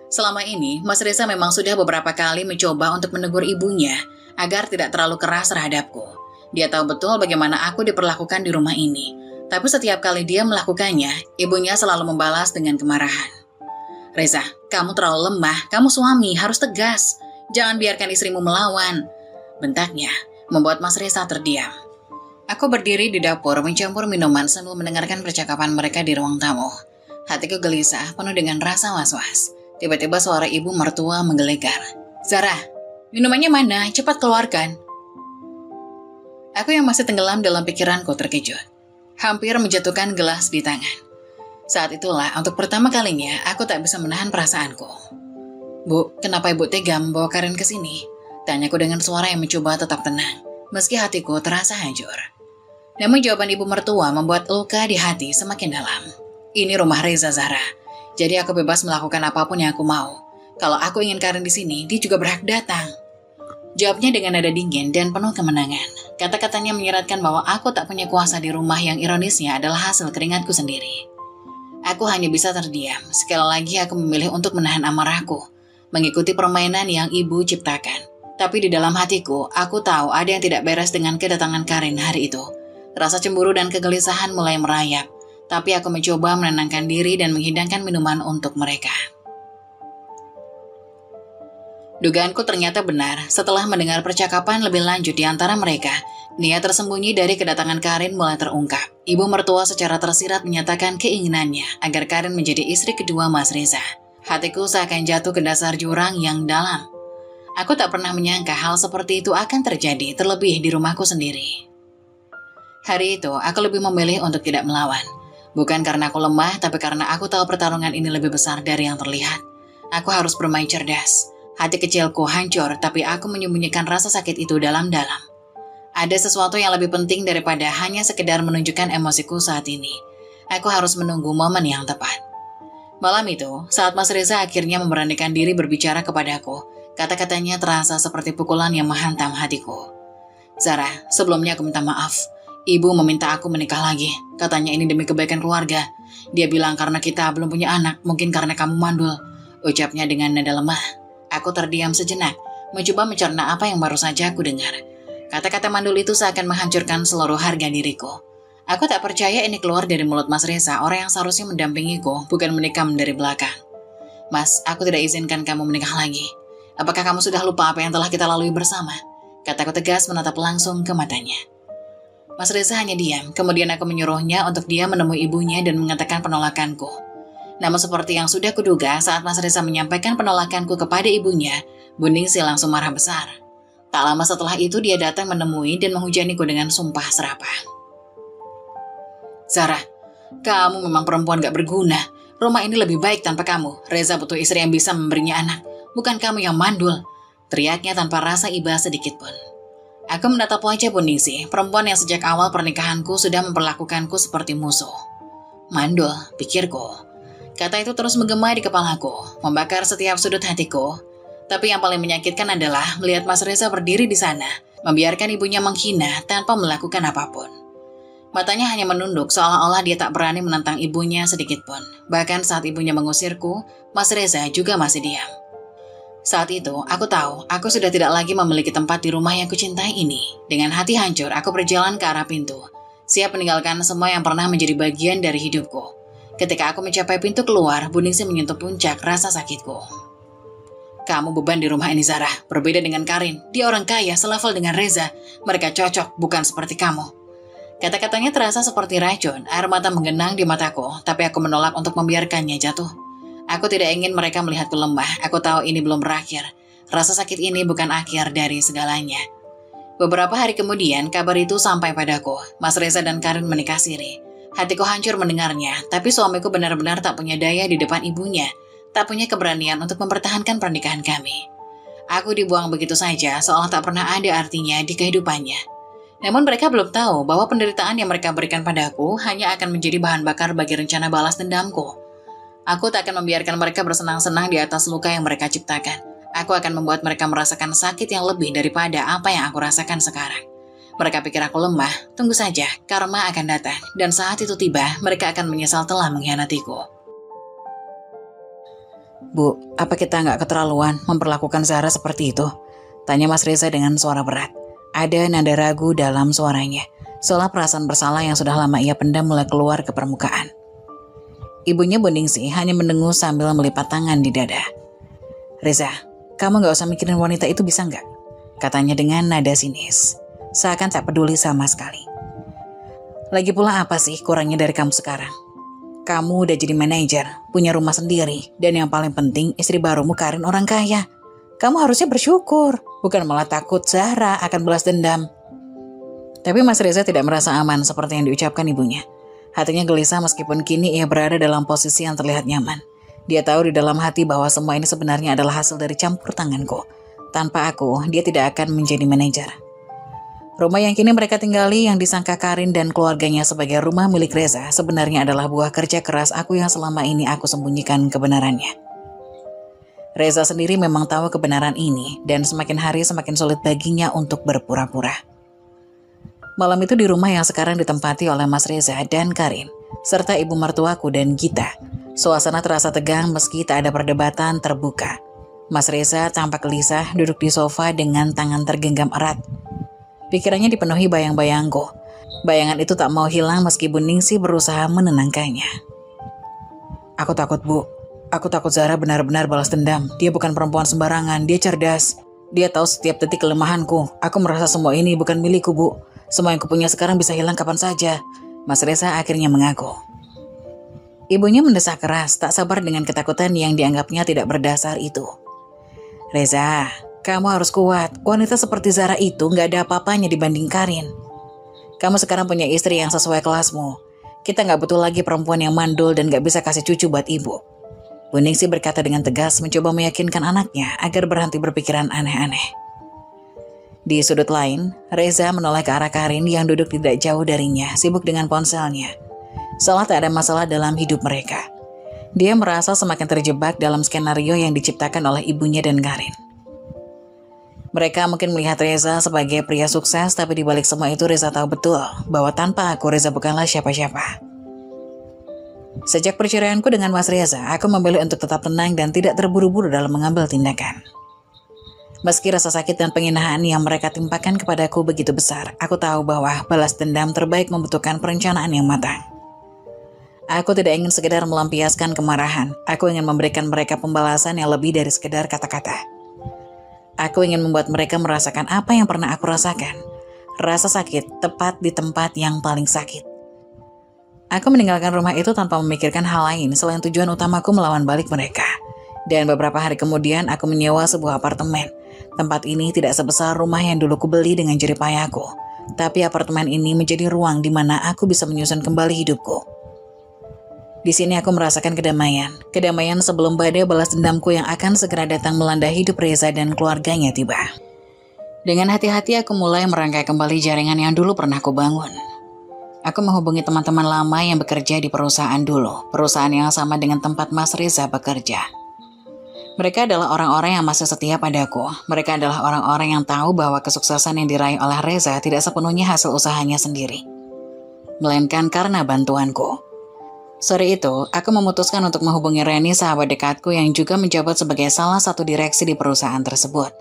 Selama ini, Mas Reza memang sudah beberapa kali mencoba untuk menegur ibunya agar tidak terlalu keras terhadapku. Dia tahu betul bagaimana aku diperlakukan di rumah ini. Tapi setiap kali dia melakukannya, ibunya selalu membalas dengan kemarahan. Reza, kamu terlalu lemah, kamu suami, harus tegas. Jangan biarkan istrimu melawan. Bentaknya, membuat Mas Reza terdiam. Aku berdiri di dapur mencampur minuman sambil mendengarkan percakapan mereka di ruang tamu. Hatiku gelisah, penuh dengan rasa was-was. Tiba-tiba suara ibu mertua menggelegar. Zara, minumannya mana? Cepat keluarkan. Aku yang masih tenggelam dalam pikiranku terkejut. Hampir menjatuhkan gelas di tangan. Saat itulah, untuk pertama kalinya, aku tak bisa menahan perasaanku. Bu, kenapa ibu tega membawa Karin ke sini? Tanyaku dengan suara yang mencoba tetap tenang, meski hatiku terasa hancur. Namun jawaban ibu mertua membuat luka di hati semakin dalam. Ini rumah Reza, Zara. Jadi aku bebas melakukan apapun yang aku mau. Kalau aku ingin Karin di sini, dia juga berhak datang. Jawabnya dengan nada dingin dan penuh kemenangan. Kata-katanya menyiratkan bahwa aku tak punya kuasa di rumah yang ironisnya adalah hasil keringatku sendiri. Aku hanya bisa terdiam. Sekali lagi aku memilih untuk menahan amarahku, mengikuti permainan yang ibu ciptakan. Tapi di dalam hatiku, aku tahu ada yang tidak beres dengan kedatangan Karin hari itu. Rasa cemburu dan kegelisahan mulai merayap. Tapi aku mencoba menenangkan diri dan menghidangkan minuman untuk mereka. Dugaanku ternyata benar. Setelah mendengar percakapan lebih lanjut di antara mereka, niat tersembunyi dari kedatangan Karin mulai terungkap. Ibu mertua secara tersirat menyatakan keinginannya agar Karin menjadi istri kedua Mas Reza. Hatiku seakan jatuh ke dasar jurang yang dalam. Aku tak pernah menyangka hal seperti itu akan terjadi, terlebih di rumahku sendiri. Hari itu, aku lebih memilih untuk tidak melawan. Bukan karena aku lemah, tapi karena aku tahu pertarungan ini lebih besar dari yang terlihat. Aku harus bermain cerdas. Hati kecilku hancur, tapi aku menyembunyikan rasa sakit itu dalam-dalam. Ada sesuatu yang lebih penting daripada hanya sekedar menunjukkan emosiku saat ini. Aku harus menunggu momen yang tepat. Malam itu, saat Mas Reza akhirnya memberanikan diri berbicara kepadaku, kata-katanya terasa seperti pukulan yang menghantam hatiku. Zara, sebelumnya aku minta maaf. Ibu meminta aku menikah lagi. Katanya ini demi kebaikan keluarga. Dia bilang karena kita belum punya anak, mungkin karena kamu mandul. Ucapnya dengan nada lemah. Aku terdiam sejenak, mencoba mencerna apa yang baru saja aku dengar. Kata-kata mandul itu seakan menghancurkan seluruh harga diriku. Aku tak percaya ini keluar dari mulut Mas Reza, orang yang seharusnya mendampingiku, bukan menikam dari belakang. Mas, aku tidak izinkan kamu menikah lagi. Apakah kamu sudah lupa apa yang telah kita lalui bersama? Kataku tegas menatap langsung ke matanya. Mas Reza hanya diam, kemudian aku menyuruhnya untuk dia menemui ibunya dan mengatakan penolakanku. Namun seperti yang sudah kuduga, saat Mas Reza menyampaikan penolakanku kepada ibunya, Bu Ningsih langsung marah besar. Tak lama setelah itu dia datang menemui dan menghujaniku dengan sumpah serapah. Zara, kamu memang perempuan gak berguna. Rumah ini lebih baik tanpa kamu. Reza butuh istri yang bisa memberinya anak, bukan kamu yang mandul. Teriaknya tanpa rasa iba sedikit pun. Aku menatap wajah Bu Ningsih, perempuan yang sejak awal pernikahanku sudah memperlakukanku seperti musuh. Mandul, pikirku. Kata itu terus menggema di kepalaku, membakar setiap sudut hatiku. Tapi yang paling menyakitkan adalah melihat Mas Reza berdiri di sana, membiarkan ibunya menghina tanpa melakukan apapun. Matanya hanya menunduk seolah-olah dia tak berani menentang ibunya sedikit pun. Bahkan saat ibunya mengusirku, Mas Reza juga masih diam. Saat itu, aku tahu aku sudah tidak lagi memiliki tempat di rumah yang kucintai ini. Dengan hati hancur, aku berjalan ke arah pintu, siap meninggalkan semua yang pernah menjadi bagian dari hidupku. Ketika aku mencapai pintu keluar, Bu Ningsih menyentuh puncak rasa sakitku. Kamu beban di rumah ini, Zara. Berbeda dengan Karin. Dia orang kaya, selevel dengan Reza. Mereka cocok, bukan seperti kamu. Kata-katanya terasa seperti racun. Air mata menggenang di mataku, tapi aku menolak untuk membiarkannya jatuh. Aku tidak ingin mereka melihatku lemah. Aku tahu ini belum berakhir. Rasa sakit ini bukan akhir dari segalanya. Beberapa hari kemudian, kabar itu sampai padaku. Mas Reza dan Karin menikah siri. Hatiku hancur mendengarnya, tapi suamiku benar-benar tak punya daya di depan ibunya, tak punya keberanian untuk mempertahankan pernikahan kami. Aku dibuang begitu saja, seolah tak pernah ada artinya di kehidupannya. Namun mereka belum tahu bahwa penderitaan yang mereka berikan padaku hanya akan menjadi bahan bakar bagi rencana balas dendamku. Aku tak akan membiarkan mereka bersenang-senang di atas luka yang mereka ciptakan. Aku akan membuat mereka merasakan sakit yang lebih daripada apa yang aku rasakan sekarang. Mereka pikir aku lemah, tunggu saja, karma akan datang. Dan saat itu tiba, mereka akan menyesal telah mengkhianatiku. Bu, apa kita nggak keterlaluan memperlakukan Zahra seperti itu? Tanya Mas Reza dengan suara berat. Ada nada ragu dalam suaranya, seolah perasaan bersalah yang sudah lama ia pendam mulai keluar ke permukaan. Ibunya Bu Ningsih hanya mendengus sambil melipat tangan di dada. Reza, kamu gak usah mikirin wanita itu bisa nggak? Katanya dengan nada sinis. Seakan tak peduli sama sekali. Lagi pula apa sih kurangnya dari kamu sekarang? Kamu udah jadi manajer, punya rumah sendiri, dan yang paling penting istri barumu Karin orang kaya. Kamu harusnya bersyukur, bukan malah takut Zahra akan balas dendam. Tapi Mas Reza tidak merasa aman seperti yang diucapkan ibunya. Hatinya gelisah meskipun kini ia berada dalam posisi yang terlihat nyaman. Dia tahu di dalam hati bahwa semua ini sebenarnya adalah hasil dari campur tanganku. Tanpa aku, dia tidak akan menjadi manajer. Rumah yang kini mereka tinggali yang disangka Karin dan keluarganya sebagai rumah milik Reza sebenarnya adalah buah kerja keras aku yang selama ini aku sembunyikan kebenarannya. Reza sendiri memang tahu kebenaran ini dan semakin hari semakin sulit baginya untuk berpura-pura. Malam itu di rumah yang sekarang ditempati oleh Mas Reza dan Karin, serta ibu mertuaku dan Gita. Suasana terasa tegang meski tak ada perdebatan terbuka. Mas Reza tampak gelisah duduk di sofa dengan tangan tergenggam erat. Pikirannya dipenuhi bayang-bayangku. Bayangan itu tak mau hilang meski Bu Ningsih berusaha menenangkannya. Aku takut, Bu. Aku takut Zahra benar-benar balas dendam. Dia bukan perempuan sembarangan, dia cerdas. Dia tahu setiap detik kelemahanku. Aku merasa semua ini bukan milikku, Bu. Semua yang kupunya sekarang bisa hilang kapan saja. Mas Reza akhirnya mengaku. Ibunya mendesak keras, tak sabar dengan ketakutan yang dianggapnya tidak berdasar itu. Reza, kamu harus kuat. Wanita seperti Zahra itu gak ada apa-apanya dibanding Karin. Kamu sekarang punya istri yang sesuai kelasmu. Kita gak butuh lagi perempuan yang mandul dan gak bisa kasih cucu buat ibu. Bu Ningsih berkata dengan tegas mencoba meyakinkan anaknya agar berhenti berpikiran aneh-aneh. Di sudut lain, Reza menoleh ke arah Karin yang duduk tidak jauh darinya, sibuk dengan ponselnya. Seolah tak ada masalah dalam hidup mereka. Dia merasa semakin terjebak dalam skenario yang diciptakan oleh ibunya dan Karin. Mereka mungkin melihat Reza sebagai pria sukses, tapi di balik semua itu Reza tahu betul bahwa tanpa aku Reza bukanlah siapa-siapa. Sejak perceraianku dengan Mas Reza, aku memilih untuk tetap tenang dan tidak terburu-buru dalam mengambil tindakan. Meski rasa sakit dan penghinaan yang mereka timpakan kepadaku begitu besar, aku tahu bahwa balas dendam terbaik membutuhkan perencanaan yang matang. Aku tidak ingin sekedar melampiaskan kemarahan. Aku ingin memberikan mereka pembalasan yang lebih dari sekedar kata-kata. Aku ingin membuat mereka merasakan apa yang pernah aku rasakan. Rasa sakit tepat di tempat yang paling sakit. Aku meninggalkan rumah itu tanpa memikirkan hal lain selain tujuan utamaku melawan balik mereka. Dan beberapa hari kemudian aku menyewa sebuah apartemen. Tempat ini tidak sebesar rumah yang dulu kubeli dengan jerih payahku. Tapi apartemen ini menjadi ruang di mana aku bisa menyusun kembali hidupku. Di sini aku merasakan kedamaian. Kedamaian sebelum badai balas dendamku yang akan segera datang melanda hidup Reza dan keluarganya tiba. Dengan hati-hati aku mulai merangkai kembali jaringan yang dulu pernah kubangun. Aku menghubungi teman-teman lama yang bekerja di perusahaan dulu. Perusahaan yang sama dengan tempat Mas Reza bekerja. Mereka adalah orang-orang yang masih setia padaku. Mereka adalah orang-orang yang tahu bahwa kesuksesan yang diraih oleh Reza tidak sepenuhnya hasil usahanya sendiri, melainkan karena bantuanku. Sore itu, aku memutuskan untuk menghubungi Reni, sahabat dekatku yang juga menjabat sebagai salah satu direksi di perusahaan tersebut.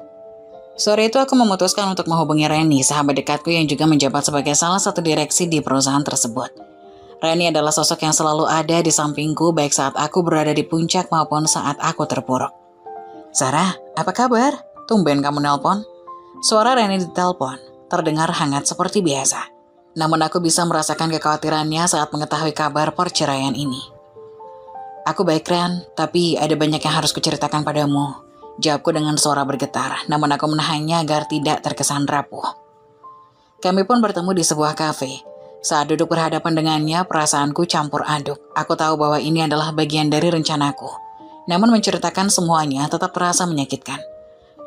Sore itu aku memutuskan untuk menghubungi Reni, sahabat dekatku yang juga menjabat sebagai salah satu direksi di perusahaan tersebut. Reni adalah sosok yang selalu ada di sampingku baik saat aku berada di puncak maupun saat aku terpuruk. Zahra, apa kabar? Tumben kamu nelpon. Suara Reni di telepon terdengar hangat seperti biasa. Namun aku bisa merasakan kekhawatirannya saat mengetahui kabar perceraian ini. Aku baik Ren, tapi ada banyak yang harus kuceritakan padamu. Jawabku dengan suara bergetar, namun aku menahannya agar tidak terkesan rapuh. Kami pun bertemu di sebuah kafe. Saat duduk berhadapan dengannya, perasaanku campur aduk. Aku tahu bahwa ini adalah bagian dari rencanaku. Namun menceritakan semuanya tetap terasa menyakitkan.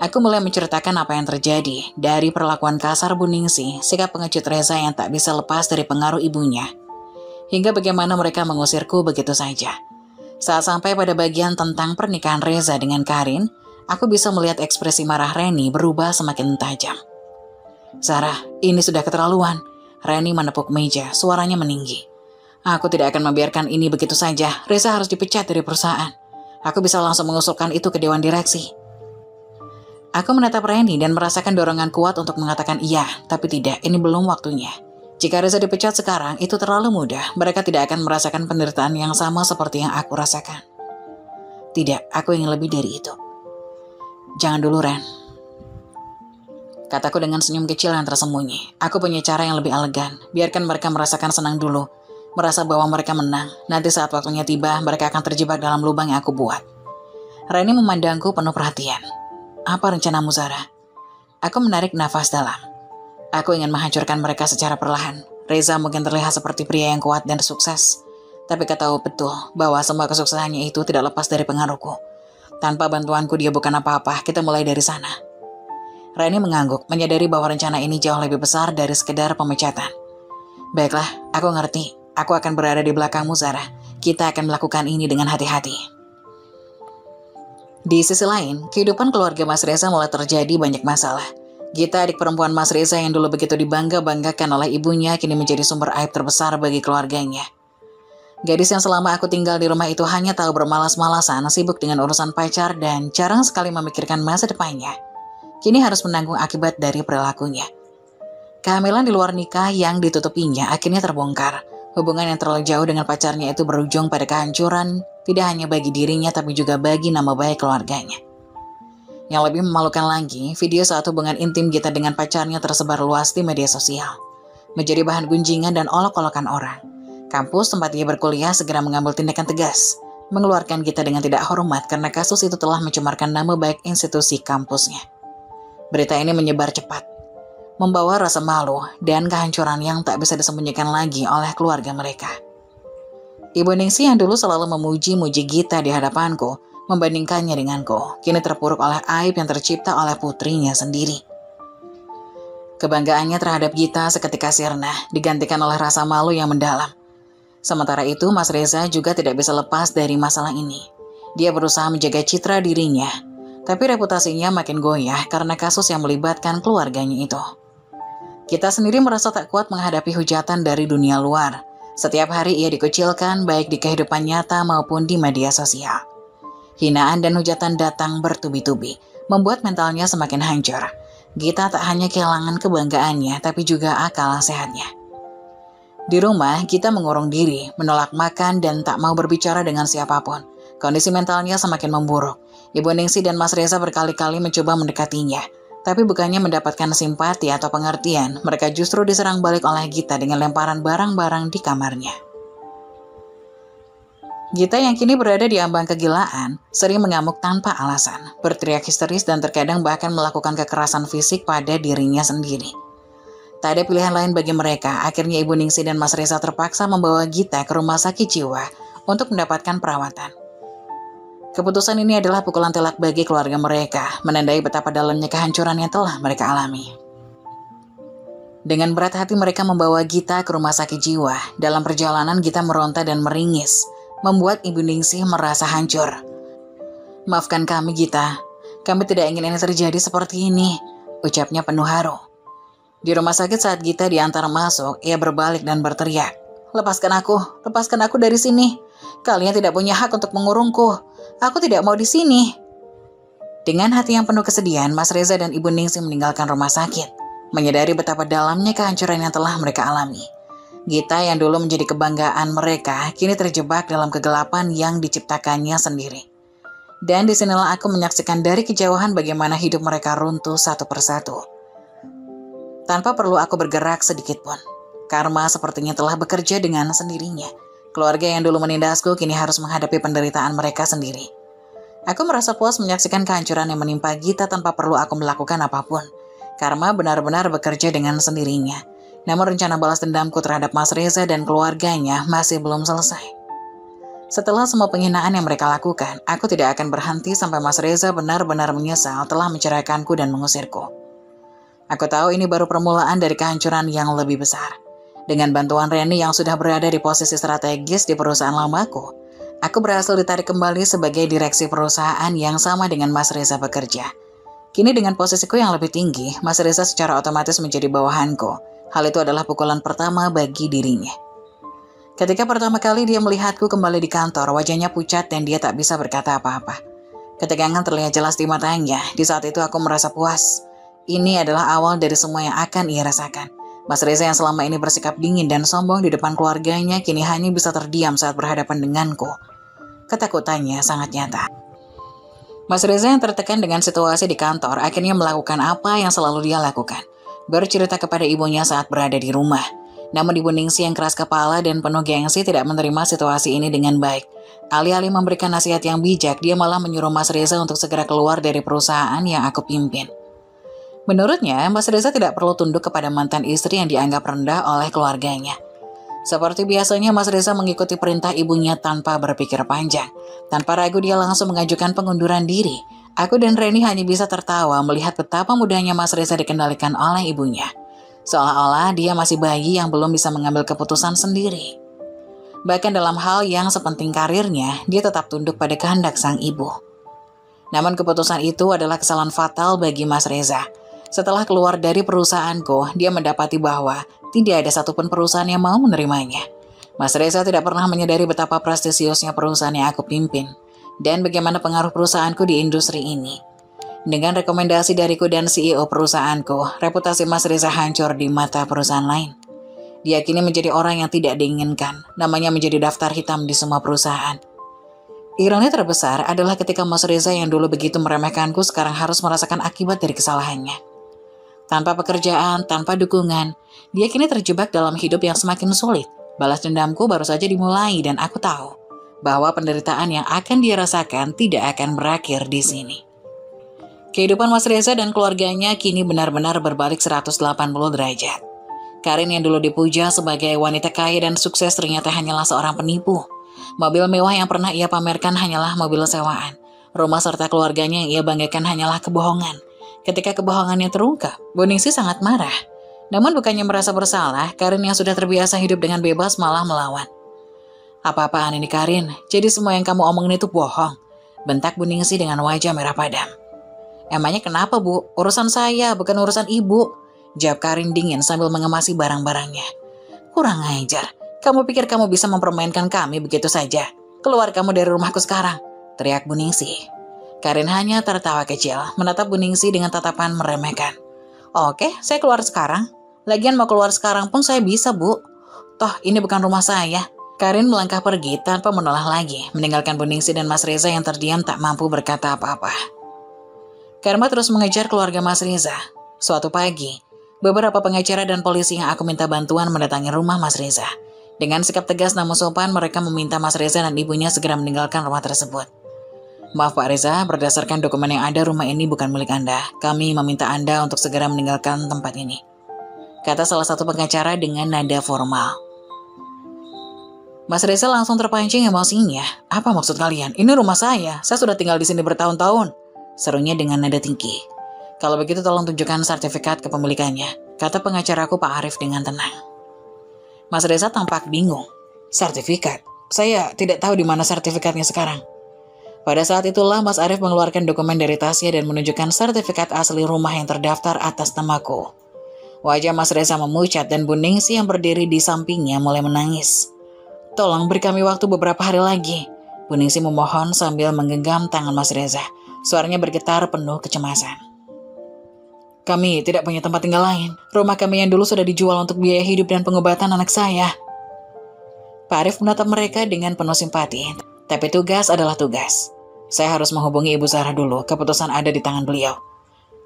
Aku mulai menceritakan apa yang terjadi, dari perlakuan kasar Bu Ningsih, sikap pengecut Reza yang tak bisa lepas dari pengaruh ibunya, hingga bagaimana mereka mengusirku begitu saja. Saat sampai pada bagian tentang pernikahan Reza dengan Karin, aku bisa melihat ekspresi marah Reni berubah semakin tajam. "Sarah, ini sudah keterlaluan." Reni menepuk meja, suaranya meninggi. "Aku tidak akan membiarkan ini begitu saja. Reza harus dipecat dari perusahaan. Aku bisa langsung mengusulkan itu ke Dewan Direksi." Aku menatap Reni dan merasakan dorongan kuat untuk mengatakan iya, tapi tidak, ini belum waktunya. Jika Reza dipecat sekarang, itu terlalu mudah. Mereka tidak akan merasakan penderitaan yang sama seperti yang aku rasakan. Tidak, aku ingin lebih dari itu. "Jangan dulu, Ren," kataku dengan senyum kecil yang tersembunyi. "Aku punya cara yang lebih elegan. Biarkan mereka merasakan senang dulu. Merasa bahwa mereka menang. Nanti saat waktunya tiba, mereka akan terjebak dalam lubang yang aku buat." Reni memandangku penuh perhatian. "Apa rencanamu, Zara?" Aku menarik nafas dalam. "Aku ingin menghancurkan mereka secara perlahan. Reza mungkin terlihat seperti pria yang kuat dan sukses. Tapi kau tahu betul bahwa semua kesuksesannya itu tidak lepas dari pengaruhku. Tanpa bantuanku dia bukan apa-apa. Kita mulai dari sana." Reni mengangguk, menyadari bahwa rencana ini jauh lebih besar dari sekedar pemecatan. "Baiklah, aku ngerti. Aku akan berada di belakangmu, Zara. Kita akan melakukan ini dengan hati-hati." Di sisi lain, kehidupan keluarga Mas Reza mulai terjadi banyak masalah. Gita, adik perempuan Mas Reza yang dulu begitu dibangga-banggakan oleh ibunya, kini menjadi sumber aib terbesar bagi keluarganya. Gadis yang selama aku tinggal di rumah itu hanya tahu bermalas-malasan, sibuk dengan urusan pacar dan jarang sekali memikirkan masa depannya. Kini harus menanggung akibat dari perilakunya. Kehamilan di luar nikah yang ditutupinya akhirnya terbongkar. Hubungan yang terlalu jauh dengan pacarnya itu berujung pada kehancuran, tidak hanya bagi dirinya tapi juga bagi nama baik keluarganya. Yang lebih memalukan lagi, video saat hubungan intim Gita dengan pacarnya tersebar luas di media sosial, menjadi bahan gunjingan dan olok-olokan orang. Kampus tempat dia berkuliah segera mengambil tindakan tegas, mengeluarkan Gita dengan tidak hormat karena kasus itu telah mencemarkan nama baik institusi kampusnya. Berita ini menyebar cepat, membawa rasa malu dan kehancuran yang tak bisa disembunyikan lagi oleh keluarga mereka. Ibu Ningsih yang dulu selalu memuji-muji Gita di hadapanku, membandingkannya denganku, kini terpuruk oleh aib yang tercipta oleh putrinya sendiri. Kebanggaannya terhadap Gita seketika sirna, digantikan oleh rasa malu yang mendalam. Sementara itu, Mas Reza juga tidak bisa lepas dari masalah ini. Dia berusaha menjaga citra dirinya, tapi reputasinya makin goyah karena kasus yang melibatkan keluarganya itu. Kita sendiri merasa tak kuat menghadapi hujatan dari dunia luar. Setiap hari ia dikucilkan baik di kehidupan nyata maupun di media sosial. Hinaan dan hujatan datang bertubi-tubi, membuat mentalnya semakin hancur. Gita tak hanya kehilangan kebanggaannya, tapi juga akal sehatnya. Di rumah, Gita mengurung diri, menolak makan dan tak mau berbicara dengan siapapun. Kondisi mentalnya semakin memburuk. Ibu Ningsih dan Mas Reza berkali-kali mencoba mendekatinya, tapi bukannya mendapatkan simpati atau pengertian, mereka justru diserang balik oleh Gita dengan lemparan barang-barang di kamarnya. Gita yang kini berada di ambang kegilaan, sering mengamuk tanpa alasan, berteriak histeris dan terkadang bahkan melakukan kekerasan fisik pada dirinya sendiri. Tak ada pilihan lain bagi mereka, akhirnya Ibu Ningsih dan Mas Reza terpaksa membawa Gita ke rumah sakit jiwa untuk mendapatkan perawatan. Keputusan ini adalah pukulan telak bagi keluarga mereka, menandai betapa dalamnya kehancuran yang telah mereka alami. Dengan berat hati mereka membawa Gita ke rumah sakit jiwa. Dalam perjalanan Gita meronta dan meringis, membuat Ibu Ningsih merasa hancur. "Maafkan kami, Gita. Kami tidak ingin ini terjadi seperti ini," ucapnya penuh haru. Di rumah sakit saat Gita diantar masuk, ia berbalik dan berteriak, lepaskan aku dari sini. Kalian tidak punya hak untuk mengurungku. Aku tidak mau di sini." Dengan hati yang penuh kesedihan, Mas Reza dan Ibu Ningsih meninggalkan rumah sakit, menyadari betapa dalamnya kehancuran yang telah mereka alami. Gita yang dulu menjadi kebanggaan mereka, kini terjebak dalam kegelapan yang diciptakannya sendiri. Dan disinilah aku menyaksikan dari kejauhan bagaimana hidup mereka runtuh satu persatu. Tanpa perlu aku bergerak sedikit pun, karma sepertinya telah bekerja dengan sendirinya. Keluarga yang dulu menindasku kini harus menghadapi penderitaan mereka sendiri. Aku merasa puas menyaksikan kehancuran yang menimpa Gita tanpa perlu aku melakukan apapun. Karma benar-benar bekerja dengan sendirinya. Namun rencana balas dendamku terhadap Mas Reza dan keluarganya masih belum selesai. Setelah semua penghinaan yang mereka lakukan, aku tidak akan berhenti sampai Mas Reza benar-benar menyesal telah menceraikanku dan mengusirku. Aku tahu ini baru permulaan dari kehancuran yang lebih besar. Dengan bantuan Reni yang sudah berada di posisi strategis di perusahaan lamaku, aku berhasil ditarik kembali sebagai direksi perusahaan yang sama dengan Mas Reza bekerja. Kini dengan posisiku yang lebih tinggi, Mas Reza secara otomatis menjadi bawahanku. Hal itu adalah pukulan pertama bagi dirinya. Ketika pertama kali dia melihatku kembali di kantor, wajahnya pucat dan dia tak bisa berkata apa-apa. Ketegangan terlihat jelas di matanya. Di saat itu aku merasa puas. Ini adalah awal dari semua yang akan ia rasakan. Mas Reza yang selama ini bersikap dingin dan sombong di depan keluarganya kini hanya bisa terdiam saat berhadapan denganku. Ketakutannya sangat nyata. Mas Reza yang tertekan dengan situasi di kantor akhirnya melakukan apa yang selalu dia lakukan. Bercerita kepada ibunya saat berada di rumah. Namun Ibu Ningsih yang keras kepala dan penuh gengsi tidak menerima situasi ini dengan baik. Alih-alih memberikan nasihat yang bijak, dia malah menyuruh Mas Reza untuk segera keluar dari perusahaan yang aku pimpin. Menurutnya, Mas Reza tidak perlu tunduk kepada mantan istri yang dianggap rendah oleh keluarganya. Seperti biasanya, Mas Reza mengikuti perintah ibunya tanpa berpikir panjang. Tanpa ragu, dia langsung mengajukan pengunduran diri. Aku dan Reni hanya bisa tertawa melihat betapa mudahnya Mas Reza dikendalikan oleh ibunya. Seolah-olah dia masih bayi yang belum bisa mengambil keputusan sendiri. Bahkan dalam hal yang sepenting karirnya, dia tetap tunduk pada kehendak sang ibu. Namun keputusan itu adalah kesalahan fatal bagi Mas Reza. Setelah keluar dari perusahaanku, dia mendapati bahwa tidak ada satupun perusahaan yang mau menerimanya. Mas Reza tidak pernah menyadari betapa prestisiusnya perusahaan yang aku pimpin dan bagaimana pengaruh perusahaanku di industri ini. Dengan rekomendasi dariku dan CEO perusahaanku, reputasi Mas Reza hancur di mata perusahaan lain. Dia kini menjadi orang yang tidak diinginkan, namanya menjadi daftar hitam di semua perusahaan. Ironi terbesar adalah ketika Mas Reza yang dulu begitu meremehkanku sekarang harus merasakan akibat dari kesalahannya. Tanpa pekerjaan, tanpa dukungan, dia kini terjebak dalam hidup yang semakin sulit. Balas dendamku baru saja dimulai dan aku tahu bahwa penderitaan yang akan dia rasakan tidak akan berakhir di sini. Kehidupan Mas Reza dan keluarganya kini benar-benar berbalik 180 derajat. Karin yang dulu dipuja sebagai wanita kaya dan sukses ternyata hanyalah seorang penipu. Mobil mewah yang pernah ia pamerkan hanyalah mobil sewaan. Rumah serta keluarganya yang ia banggakan hanyalah kebohongan. Ketika kebohongannya terungkap, Bu Ningsih sangat marah. Namun bukannya merasa bersalah, Karin yang sudah terbiasa hidup dengan bebas malah melawan. Apa-apaan ini Karin? Jadi semua yang kamu omongin itu bohong. Bentak Bu Ningsih dengan wajah merah padam. Emangnya kenapa Bu? Urusan saya, bukan urusan ibu. Jawab Karin dingin sambil mengemasi barang-barangnya. Kurang ajar. Kamu pikir kamu bisa mempermainkan kami begitu saja? Keluar kamu dari rumahku sekarang. Teriak Bu Ningsih. Karin hanya tertawa kecil, menatap Bu Ningsih dengan tatapan meremehkan. Oke, saya keluar sekarang. Lagian mau keluar sekarang pun saya bisa Bu. Toh ini bukan rumah saya. Karin melangkah pergi tanpa menoleh lagi, meninggalkan Bu Ningsih dan Mas Reza yang terdiam tak mampu berkata apa-apa. Karma terus mengejar keluarga Mas Reza. Suatu pagi, beberapa pengacara dan polisi yang aku minta bantuan mendatangi rumah Mas Reza. Dengan sikap tegas namun sopan, mereka meminta Mas Reza dan ibunya segera meninggalkan rumah tersebut. Maaf Pak Reza, berdasarkan dokumen yang ada, rumah ini bukan milik Anda. Kami meminta Anda untuk segera meninggalkan tempat ini, kata salah satu pengacara dengan nada formal. Mas Reza langsung terpancing emosinya. Apa maksud kalian? Ini rumah saya sudah tinggal di sini bertahun-tahun. Serunya dengan nada tinggi. Kalau begitu tolong tunjukkan sertifikat kepemilikannya, kata pengacaraku Pak Arif dengan tenang. Mas Reza tampak bingung. Sertifikat? Saya tidak tahu di mana sertifikatnya sekarang. Pada saat itulah Mas Arif mengeluarkan dokumen dari tasnya dan menunjukkan sertifikat asli rumah yang terdaftar atas namaku. Wajah Mas Reza memucat dan Bu Ningsih yang berdiri di sampingnya mulai menangis. Tolong beri kami waktu beberapa hari lagi. Bu Ningsih memohon sambil menggenggam tangan Mas Reza. Suaranya bergetar penuh kecemasan. Kami tidak punya tempat tinggal lain. Rumah kami yang dulu sudah dijual untuk biaya hidup dan pengobatan anak saya. Pak Arif menatap mereka dengan penuh simpati. Tapi tugas adalah tugas. Saya harus menghubungi Ibu Sarah dulu. Keputusan ada di tangan beliau.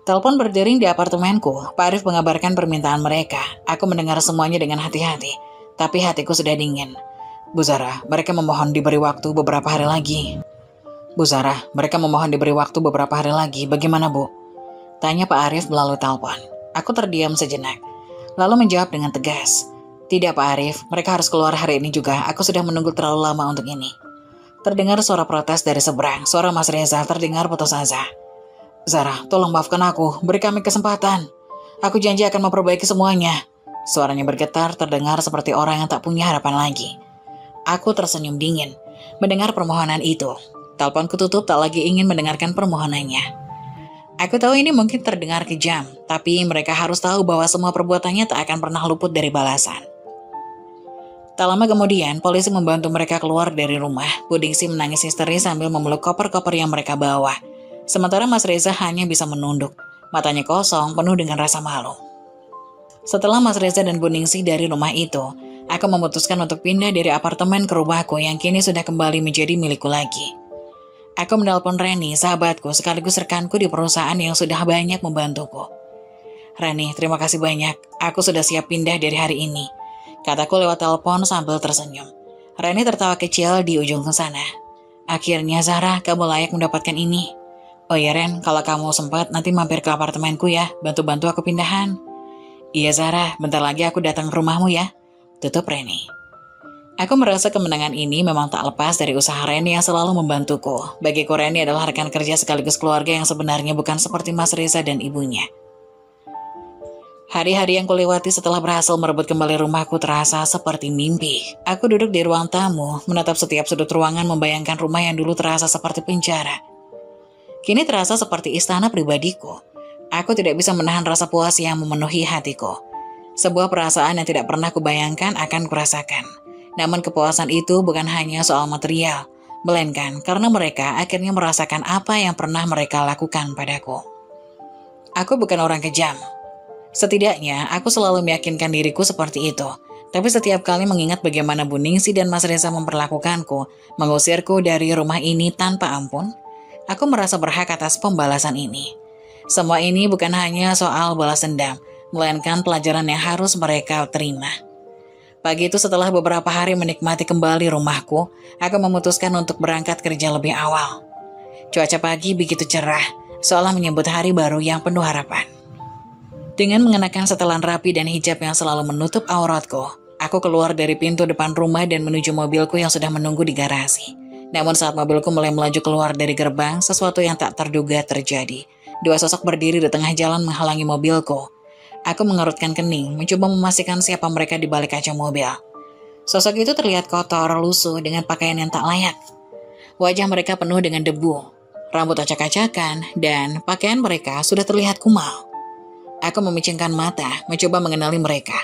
Telepon berdering di apartemenku. Pak Arif mengabarkan permintaan mereka. Aku mendengar semuanya dengan hati-hati. Tapi hatiku sudah dingin. Bu Sarah, mereka memohon diberi waktu beberapa hari lagi. Bu Sarah, mereka memohon diberi waktu beberapa hari lagi. Bagaimana Bu? Tanya Pak Arif melalui telepon. Aku terdiam sejenak. lalu menjawab dengan tegas. Tidak Pak Arif, mereka harus keluar hari ini juga, aku sudah menunggu terlalu lama untuk ini. Terdengar suara protes dari seberang, suara Mas Reza terdengar putus asa. Zara, tolong maafkan aku, beri kami kesempatan. Aku janji akan memperbaiki semuanya. Suaranya bergetar terdengar seperti orang yang tak punya harapan lagi. Aku tersenyum dingin mendengar permohonan itu. Telepon kututup tak lagi ingin mendengarkan permohonannya. Aku tahu ini mungkin terdengar kejam, tapi mereka harus tahu bahwa semua perbuatannya tak akan pernah luput dari balasan. Tak lama kemudian, polisi membantu mereka keluar dari rumah. Buningsi menangis histeris sambil memeluk koper-koper yang mereka bawa. Sementara Mas Reza hanya bisa menunduk, matanya kosong penuh dengan rasa malu. Setelah Mas Reza dan Buningsi dari rumah itu, aku memutuskan untuk pindah dari apartemen ke rumahku yang kini sudah kembali menjadi milikku lagi. Aku menelpon Reni, sahabatku sekaligus rekanku di perusahaan yang sudah banyak membantuku. Reni, terima kasih banyak. Aku sudah siap pindah dari hari ini, kataku lewat telepon sambil tersenyum. Reni tertawa kecil di ujung sana. Akhirnya Zara, kamu layak mendapatkan ini. Oh ya Ren, kalau kamu sempat nanti mampir ke apartemenku ya, bantu-bantu aku pindahan. Iya Zara, bentar lagi aku datang ke rumahmu ya. Tutup Reni. Aku merasa kemenangan ini memang tak lepas dari usaha Reni yang selalu membantuku. Bagiku Reni adalah rekan kerja sekaligus keluarga yang sebenarnya bukan seperti Mas Reza dan ibunya. Hari-hari yang kulewati setelah berhasil merebut kembali rumahku terasa seperti mimpi. Aku duduk di ruang tamu, menatap setiap sudut ruangan membayangkan rumah yang dulu terasa seperti penjara. Kini terasa seperti istana pribadiku. Aku tidak bisa menahan rasa puas yang memenuhi hatiku. Sebuah perasaan yang tidak pernah kubayangkan akan kurasakan. Namun kepuasan itu bukan hanya soal material, melainkan karena mereka akhirnya merasakan apa yang pernah mereka lakukan padaku. Aku bukan orang kejam. Setidaknya, aku selalu meyakinkan diriku seperti itu. Tapi setiap kali mengingat bagaimana Buningsi dan Mas Reza memperlakukanku, mengusirku dari rumah ini tanpa ampun, aku merasa berhak atas pembalasan ini. Semua ini bukan hanya soal balas dendam, melainkan pelajaran yang harus mereka terima. Pagi itu setelah beberapa hari menikmati kembali rumahku, aku memutuskan untuk berangkat kerja lebih awal. Cuaca pagi begitu cerah, seolah menyambut hari baru yang penuh harapan. Dengan mengenakan setelan rapi dan hijab yang selalu menutup auratku, aku keluar dari pintu depan rumah dan menuju mobilku yang sudah menunggu di garasi. Namun saat mobilku mulai melaju keluar dari gerbang, sesuatu yang tak terduga terjadi. Dua sosok berdiri di tengah jalan menghalangi mobilku. Aku mengerutkan kening, mencoba memastikan siapa mereka di balik kaca mobil. Sosok itu terlihat kotor, lusuh, dengan pakaian yang tak layak. Wajah mereka penuh dengan debu, rambut acak-acakan, dan pakaian mereka sudah terlihat kumal. Aku memicingkan mata, mencoba mengenali mereka.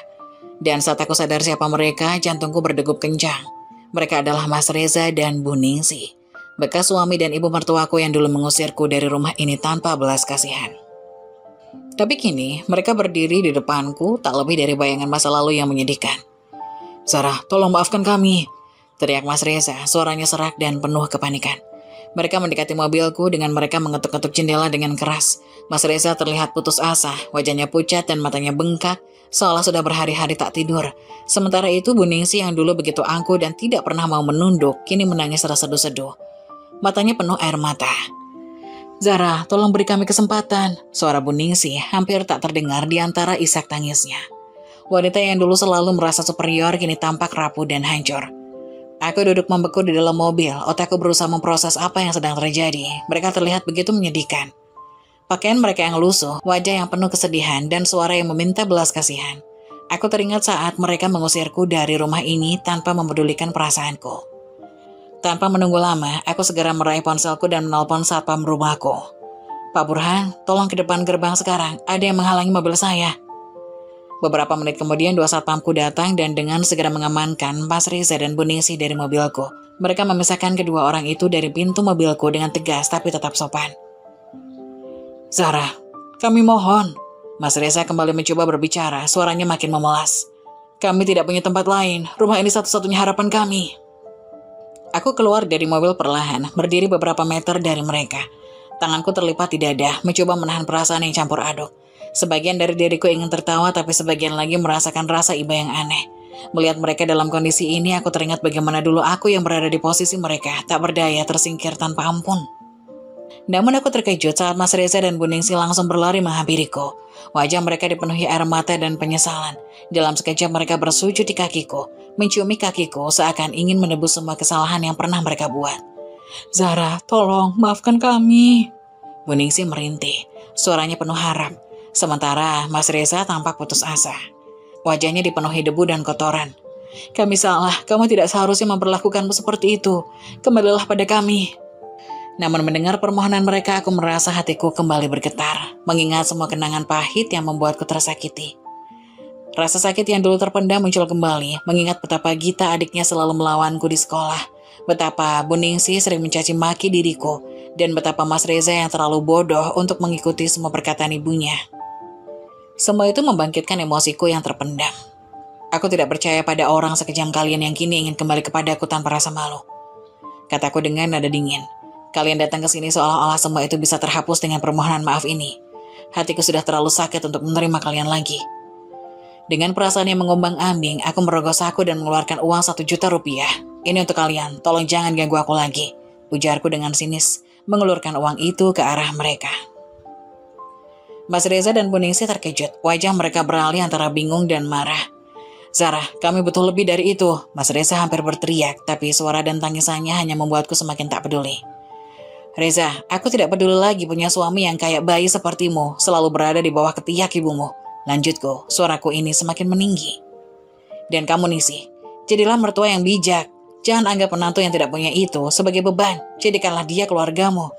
Dan saat aku sadar siapa mereka, jantungku berdegup kencang. Mereka adalah Mas Reza dan Buningsi, bekas suami dan ibu mertuaku yang dulu mengusirku dari rumah ini tanpa belas kasihan. Tapi kini, mereka berdiri di depanku tak lebih dari bayangan masa lalu yang menyedihkan. Zara, tolong maafkan kami, teriak Mas Reza, suaranya serak dan penuh kepanikan. Mereka mendekati mobilku dengan mereka mengetuk-ketuk jendela dengan keras. Mas Reza terlihat putus asa, wajahnya pucat dan matanya bengkak, seolah sudah berhari-hari tak tidur. Sementara itu Buningsi yang dulu begitu angkuh dan tidak pernah mau menunduk, kini menangis terseduh-seduh. Matanya penuh air mata. Zara, tolong beri kami kesempatan. Suara Buningsi hampir tak terdengar di antara isak tangisnya. Wanita yang dulu selalu merasa superior kini tampak rapuh dan hancur. Aku duduk membeku di dalam mobil, otakku berusaha memproses apa yang sedang terjadi. Mereka terlihat begitu menyedihkan. Pakaian mereka yang lusuh, wajah yang penuh kesedihan, dan suara yang meminta belas kasihan. Aku teringat saat mereka mengusirku dari rumah ini tanpa memedulikan perasaanku. Tanpa menunggu lama, aku segera meraih ponselku dan menelpon satpam rumahku. Pak Burhan, tolong ke depan gerbang sekarang, ada yang menghalangi mobil saya. Beberapa menit kemudian dua satpamku datang dan dengan segera mengamankan Mas Reza dan Buningsi dari mobilku. Mereka memisahkan kedua orang itu dari pintu mobilku dengan tegas tapi tetap sopan. Zara, kami mohon. Mas Reza kembali mencoba berbicara, suaranya makin memelas. Kami tidak punya tempat lain, rumah ini satu-satunya harapan kami. Aku keluar dari mobil perlahan, berdiri beberapa meter dari mereka. Tanganku terlipat di dada, mencoba menahan perasaan yang campur aduk. Sebagian dari diriku ingin tertawa, tapi sebagian lagi merasakan rasa iba yang aneh. Melihat mereka dalam kondisi ini, aku teringat bagaimana dulu aku yang berada di posisi mereka, tak berdaya, tersingkir tanpa ampun. Namun aku terkejut saat Mas Reza dan Bu Ningsih langsung berlari menghampiriku. Wajah mereka dipenuhi air mata dan penyesalan. Dalam sekejap mereka bersujud di kakiku, menciumi kakiku seakan ingin menebus semua kesalahan yang pernah mereka buat. "Zara, tolong maafkan kami." Bu Ningsih merintih, suaranya penuh harap. Sementara Mas Reza tampak putus asa. Wajahnya dipenuhi debu dan kotoran. "Kami salah, kamu tidak seharusnya memperlakukanmu seperti itu. Kembalilah pada kami." Namun mendengar permohonan mereka, aku merasa hatiku kembali bergetar, mengingat semua kenangan pahit yang membuatku tersakiti. Rasa sakit yang dulu terpendam muncul kembali, mengingat betapa Gita adiknya selalu melawanku di sekolah, betapa Bu Ningsih sering mencaci maki diriku, dan betapa Mas Reza yang terlalu bodoh untuk mengikuti semua perkataan ibunya. Semua itu membangkitkan emosiku yang terpendam. Aku tidak percaya pada orang sekejam kalian yang kini ingin kembali kepadaku tanpa rasa malu, kataku dengan nada dingin. Kalian datang ke sini seolah-olah semua itu bisa terhapus dengan permohonan maaf ini. Hatiku sudah terlalu sakit untuk menerima kalian lagi. Dengan perasaan yang mengombang-ambing, aku merogoh saku dan mengeluarkan uang 1 juta rupiah. "Ini untuk kalian, tolong jangan ganggu aku lagi," ujarku dengan sinis, mengulurkan uang itu ke arah mereka. Mas Reza dan Bu Ningsih terkejut, wajah mereka beralih antara bingung dan marah. "Zara, kami butuh lebih dari itu," Mas Reza hampir berteriak, tapi suara dan tangisannya hanya membuatku semakin tak peduli. "Reza, aku tidak peduli lagi punya suami yang kayak bayi sepertimu, selalu berada di bawah ketiak ibumu," lanjutku, suaraku ini semakin meninggi. "Dan kamu Ningsih, jadilah mertua yang bijak. Jangan anggap menantu yang tidak punya itu sebagai beban, jadikanlah dia keluargamu."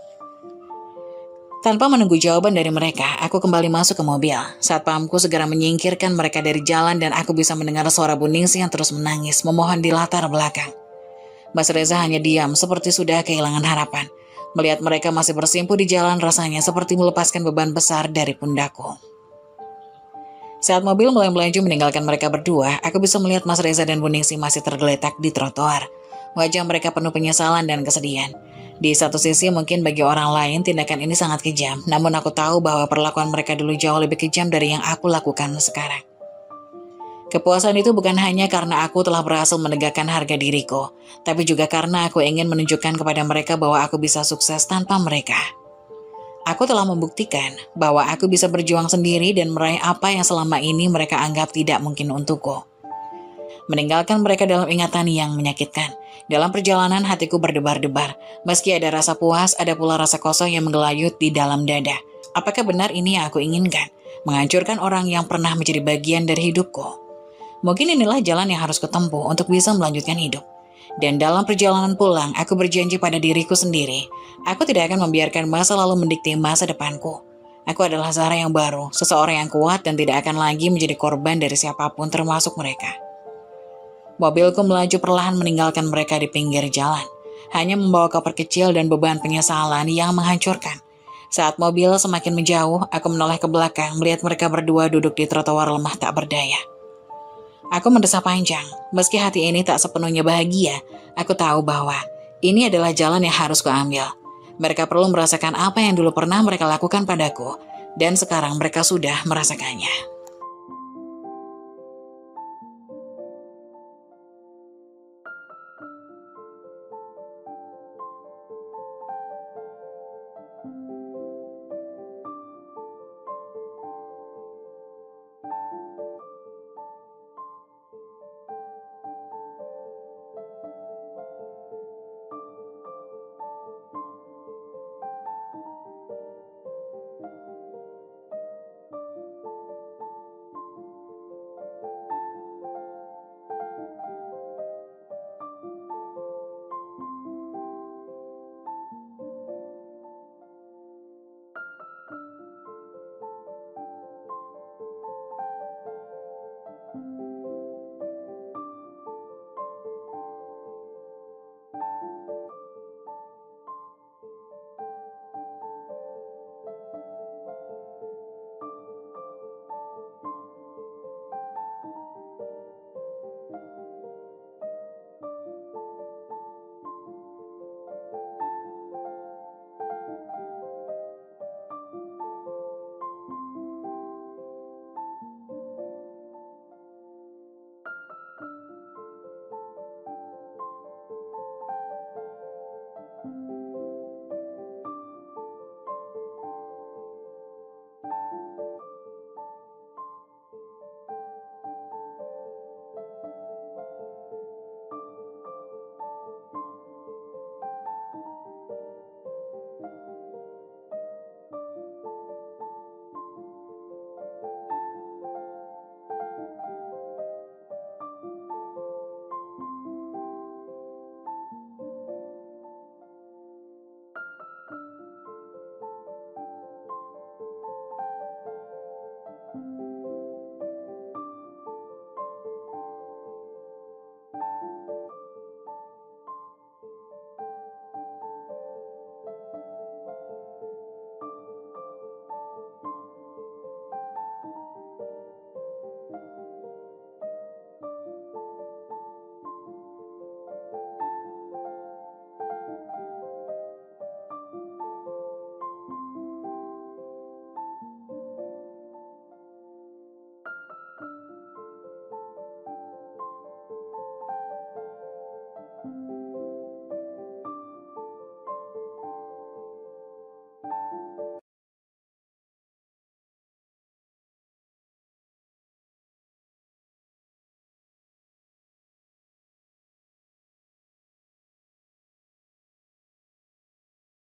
Tanpa menunggu jawaban dari mereka, aku kembali masuk ke mobil. Satpamku segera menyingkirkan mereka dari jalan dan aku bisa mendengar suara Bu Ningsih yang terus menangis, memohon di latar belakang. Mas Reza hanya diam seperti sudah kehilangan harapan. Melihat mereka masih bersimpuh di jalan rasanya seperti melepaskan beban besar dari pundakku. Saat mobil mulai melaju meninggalkan mereka berdua, aku bisa melihat Mas Reza dan Bu Ningsih masih tergeletak di trotoar. Wajah mereka penuh penyesalan dan kesedihan. Di satu sisi mungkin bagi orang lain tindakan ini sangat kejam, namun aku tahu bahwa perlakuan mereka dulu jauh lebih kejam dari yang aku lakukan sekarang. Kepuasan itu bukan hanya karena aku telah berhasil menegakkan harga diriku, tapi juga karena aku ingin menunjukkan kepada mereka bahwa aku bisa sukses tanpa mereka. Aku telah membuktikan bahwa aku bisa berjuang sendiri dan meraih apa yang selama ini mereka anggap tidak mungkin untukku. Meninggalkan mereka dalam ingatan yang menyakitkan. Dalam perjalanan hatiku berdebar-debar. Meski ada rasa puas, ada pula rasa kosong yang menggelayut di dalam dada. Apakah benar ini yang aku inginkan? Menghancurkan orang yang pernah menjadi bagian dari hidupku. Mungkin inilah jalan yang harus kutempuh untuk bisa melanjutkan hidup. Dan dalam perjalanan pulang, aku berjanji pada diriku sendiri. Aku tidak akan membiarkan masa lalu mendikte masa depanku. Aku adalah Zara yang baru, seseorang yang kuat dan tidak akan lagi menjadi korban dari siapapun termasuk mereka. Mobilku melaju perlahan meninggalkan mereka di pinggir jalan. Hanya membawa koper kecil dan beban penyesalan yang menghancurkan. Saat mobil semakin menjauh, aku menoleh ke belakang melihat mereka berdua duduk di trotoar lemah tak berdaya. Aku mendesah panjang, meski hati ini tak sepenuhnya bahagia, aku tahu bahwa ini adalah jalan yang harus kuambil. Mereka perlu merasakan apa yang dulu pernah mereka lakukan padaku, dan sekarang mereka sudah merasakannya.